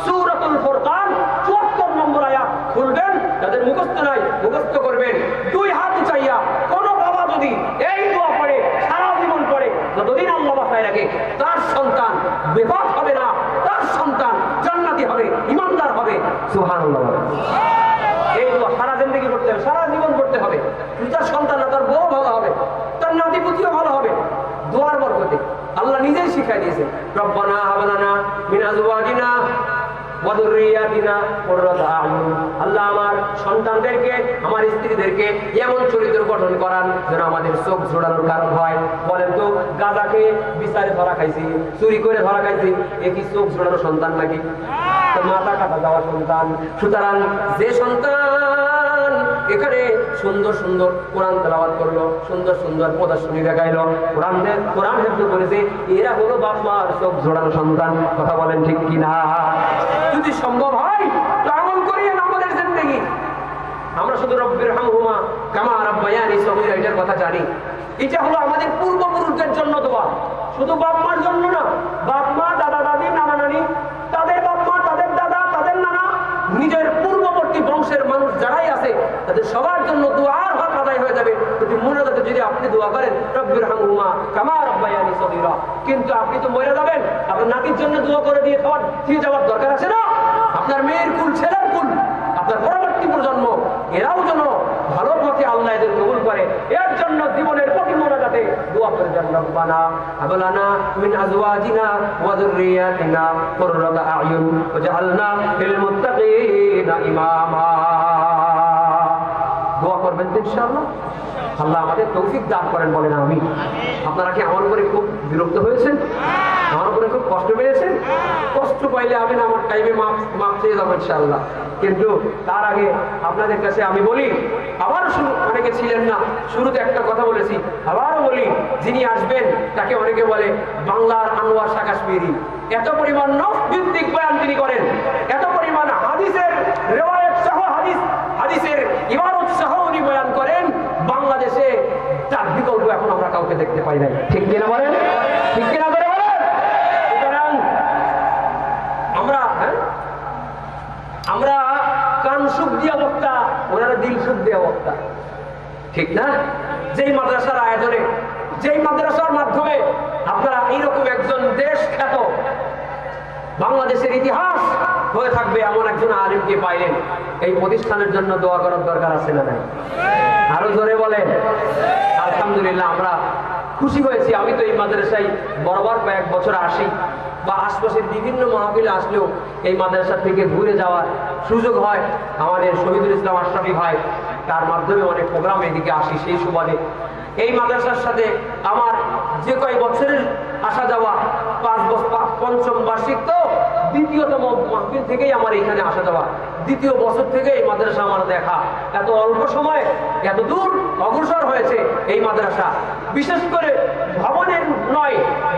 সূরাতুল ফুরকান ৭৪ নম্বর আয়াত খুলবেন, যাদের মুখস্থ নাই মুখস্থ করবেন। দুই হাত উঠাইয়া কোন বাবা যদি এই দোয়া পড়ে, সারা জীবন পড়ে, যতদিন আল্লাহ বাঁচায় রাখে, তার সন্তান বিপদ হবে না, তার সন্তান জান্নাতি হবে, ইমানদার হবে। সুবহানাল্লাহ। এই দোয়া সারা জিন্দেগি পড়তে হবে, সারা জীবন পড়তে হবে। তার সন্তান, তার বউ ভালো হবে, তার নাতি পুতিও ভালো হবে দোয়ার বরকতে। আল্লাহ নিজেই শিখাই দিয়েছে, রব্বানা হাব লানা মিন আজওয়াজিনা ওয়া যুররিয়াতিনা কুররাতা আ'য়ুন। আল্লাহ আমার সন্তানদেরকে, আমার স্ত্রীদেরকে এমন চরিত্র গঠন করান যেন আমাদের চোখ জোড়ানোর কারণ হয়। বলেন তো, গাঁজাকে বিচারে ধরা খাইছি, চুরি করে ধরা খাইছি, এ কি চোখ জোড়ানো সন্তান নাকি? মাথা কাটা যাওয়া সন্তান। সুতরাং যে সন্তান এখানে সুন্দর সুন্দর কোরআন তেলাওয়াত করলো, সুন্দর সুন্দর প্রদর্শনী দেখাইলো, কোরআন হেফজ করেছে, এরা হলো বাপ মার চোখ জোড়ানো সন্তান। কথা বলেন ঠিক কিনা? যদি সম্ভব হয় তো আমল করিয়েন আমাদের জিন্দেগি। আমরা শুধু রব্বির হামহুমা কামা রাব্বায়ানি সগীরা এটার কথা জানি। এটা হলো আমাদের পূর্বপুরুষদের জন্য দোয়া, শুধু বাপ মার জন্য না। বাপ মা, দাদা দাদি, নানা নানি, তাদের বাপ মা, তাদের দাদা, তাদের নানা, নিজের পূর্ববর্তী বংশের মানুষ যারাই আছে তাদের সবার জন্য দোয়ার হক আদায় হয়ে যাবে যদি মুনাজাতে যদি আপনি দোয়া করেন রব্বির হামহুমা কামা রাব্বায়ানি সগীরা। কিন্তু আপনি তো মরে যাবেন, আপনার নাতির জন্য দোয়া করে দিয়ে যাওয়ার দরকার আছে না? আপনার মেয়ের কুল, ছেলের কুল, আপনার পরবর্তী প্রজন্ম, এরাও যেন ভালো পথে আল্লাহ এদের কবুল করে, এর জন্য জীবনের প্রতি মোনাজাতে দোয়া করে দেন, রব্বানা হাব লানা মিন আজওয়াজিনা ওয়া যুররিয়াতিনা কুররাতা আ'য়ুন ওয়াজআলনা লিল মুত্তাকিনা ইমামা। দোয়া করবেন ইনশাআল্লাহ। আল্লাহ আমাদের তৌফিক দান করেন, বলেন আমিন। আপনারা কি আমার উপরে খুব বিরক্ত হয়েছেন? আমার উপরে খুব কষ্ট পেয়েছেন? কষ্ট পাইলে আমি আমার টাইমে মাপ চেয়ে যাবো ইনশাআল্লাহ। কিন্তু তার আগে আপনাদের কাছে আমি বলি, আবার অনেকে ছিলেন না, শুরুতে একটা কথা বলেছি, আবারও বলি, যিনি আসবেন তাকে অনেকে বলে বাংলার আনোয়ার শাহ কাশ্মীরি। এত পরিমাণ নফ ভিত্তিক বয়ান তিনি করেন, এত পরিমাণ হাদিসের রিওয়ায়াত সহ হাদিসের ইবারত সহ উনি বয়ান করেন, বাংলাদেশে তার বিকল্প এখন আমরা কাউকে দেখতে পাই নাই। ঠিক কিনা বলেন? ঠিক কিনা করে বলেন? সুতরাং আমরা কান সুখ দিয়া বক্তা, ওনারা দিল সুখ দিয়া বক্তা, ঠিক না? যেই মাদ্রাসার আয়োজনে, যেই মাদ্রাসার মাধ্যমে আপনারা এইরকম একজন দেশ খ্যাত বাংলাদেশের ইতিহাস হয়ে থাকবে এমন একজন আলিমকে পাইলেন। এই প্রতিষ্ঠানের জন্য দোয়া করার দরকার আছে না নাই? আরো জোরে বলেন। আলহামদুলিল্লাহ, আমরা খুশি হয়েছি। আমি তো এই মাদ্রাসায় বরাবর কয়েক বছর আসি, বা আশপাশের বিভিন্ন মাহফিলে আসলেও এই মাদ্রাসা থেকে ঘুরে যাওয়ার সুযোগ হয়। আমাদের শহীদুল ইসলাম আশরাফি ভাই, তার মাধ্যমে অনেক প্রোগ্রাম এদিকে আসি। সেই সুবাদে এই মাদ্রাসার সাথে আমার যে কয়েক বছরের আসা যাওয়া, 5 বছর, 5ম বার্ষিক তো দ্বিতীয়তম মাহফিল থেকেই আমার এখানে আসা যাওয়া, 2য় বছর থেকে এই মাদ্রাসা আমার দেখা। এত অল্প সময়ে এত দূর অগ্রসর হয়েছে এই মাদ্রাসা। বিশেষ করে ভবনের নয়,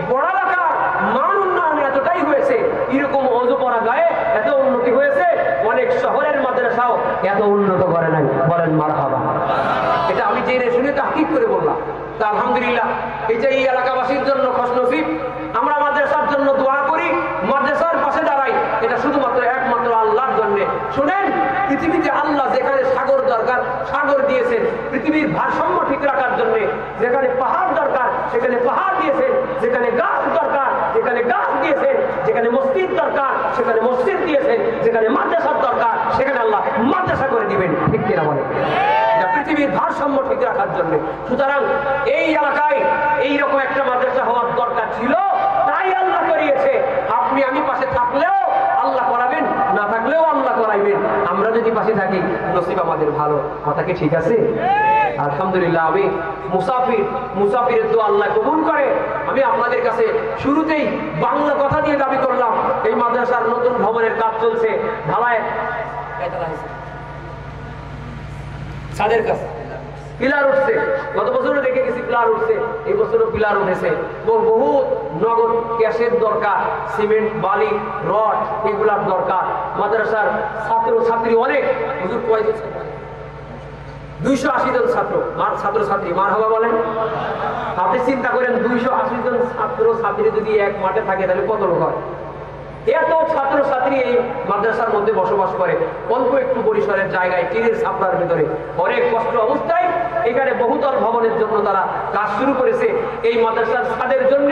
পড়ালেখার মান উন্নয়ন এতটাই হয়েছে, এরকম অজু পড়া গায়ে এত উন্নতি হয়েছে, অনেক শহরের মাদ্রাসাও এত উন্নত করে নাই। বলেন মারহাবা। এটা আমি জেনে শুনে তাহকিক করে বললাম। তা আলহামদুলিল্লাহ, এই যে এই এলাকাবাসীর জন্য খুশনসিব, আমরা মাদ্রাসার জন্য দোয়া করি, মাদ্রাসার পাশে দাঁড়াই, এটা শুধুমাত্র একমাত্র আল্লাহর জন্য। শুনেন, পৃথিবীতে আল্লাহ যেখানে সাগর দরকার সাগর দিয়েছেন, পৃথিবীর ভারসাম্য ঠিক রাখার জন্য যেখানে পাহাড় দরকার সেখানে পাহাড় দিয়েছেন, যেখানে গাছ দরকার যেখানে গাছ দিয়েছেন, যেখানে মসজিদ দরকার সেখানে মসজিদ দিয়েছেন, যেখানে মাদ্রাসার দরকার সেখানে আল্লাহ মাদ্রাসা করে দিবেন। ঠিক কিনা বলেন? পৃথিবীর ভারসাম্য ঠিক রাখার জন্য। সুতরাং এই এলাকায় এইরকম একটা মাদ্রাসা হওয়ার দরকার ছিল, তাই আল্লাহ করিয়েছে। আপনি আমি পাশে থাকলেও আল্লাহ করাবেন, না থাকলেও আল্লাহ করাইবেন। আমরা যদি পাশে থাকি নসিব আমাদের ভালো। কথা কি ঠিক আছে? আলহামদুলিল্লাহ, আমি মুসাফিরের দোয়া আল্লাহ কবুল করে। আমি আপনাদের কাছে শুরুতেই বাংলা কথা দিয়ে দাবি করলাম, এই মাদ্রাসার নতুন ভবনের কাজ চলছে, ঢালাই ছাদের কাছে পিলার উঠছে। গত বছরও দেখে গেছি পিলার উঠছে, এই বছরও পিলার উঠেছে। বহুত নগদ ক্যাশের দরকার, সিমেন্ট, বালি, রড এগুলার দরকার। মাদ্রাসার ছাত্র ছাত্রী অনেক, হুজুর কয়জন? 280 জন ছাত্র ছাত্রী। মারহাবা বলেন। আপনি চিন্তা করেন, 280 জন ছাত্র ছাত্রী যদি এক মাঠে থাকে তাহলে কত লোক হয়? এত ছাত্র ছাত্রী এই মাদ্রাসার মধ্যে বসবাস করে, অল্প একটু পরিসরের জায়গায়, টিনের ছাপড়ার ভিতরে, অনেক কষ্ট অবস্থায় এখানে বহুতল ভবনের জন্য তারা কাজ শুরু করেছে। এই মাদ্রাসার ছাদের জন্য,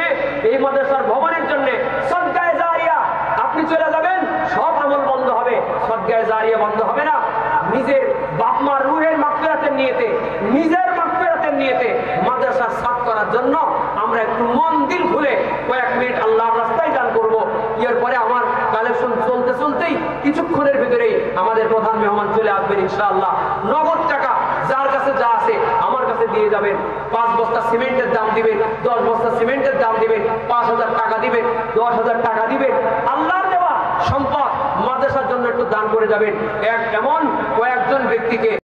এই মাদ্রাসার ভবনের জন্য সদকায়ে জারিয়া। আপনি চলে যাবেন, সব আমল বন্ধ হবে, সদকায়ে জারিয়া বন্ধ হবে না। নিজের বাপ মার রুহের মাগফিরাতের নিয়তে, নিজের মাগফিরাতের নিয়তে মাদ্রাসা সাফ করার জন্য আমরা একটু মন দিল খুলে কয়েক মিনিট আল্লাহর রাস্তায় দান করব। এরপরে আমার কালেকশন চলতে চলতেই কিছুক্ষণের ভিতরেই আমাদের প্রধান মেহমান চলে আসবেন ইনশাআল্লাহ। নগদ টাকা যার কাছে যা আছে আমার কাছে দিয়ে যাবেন। 5 বস্তা সিমেন্টের দাম দিবেন, 10 বস্তা সিমেন্টের দাম দিবেন, 5000 টাকা দিবেন, 10,000 টাকা দিবেন। আল্লাহর দেওয়া সম্পদ মাদ্রাসার জন্য একটু দান করে যাবেন। এমন কয়েকজন ব্যক্তিকে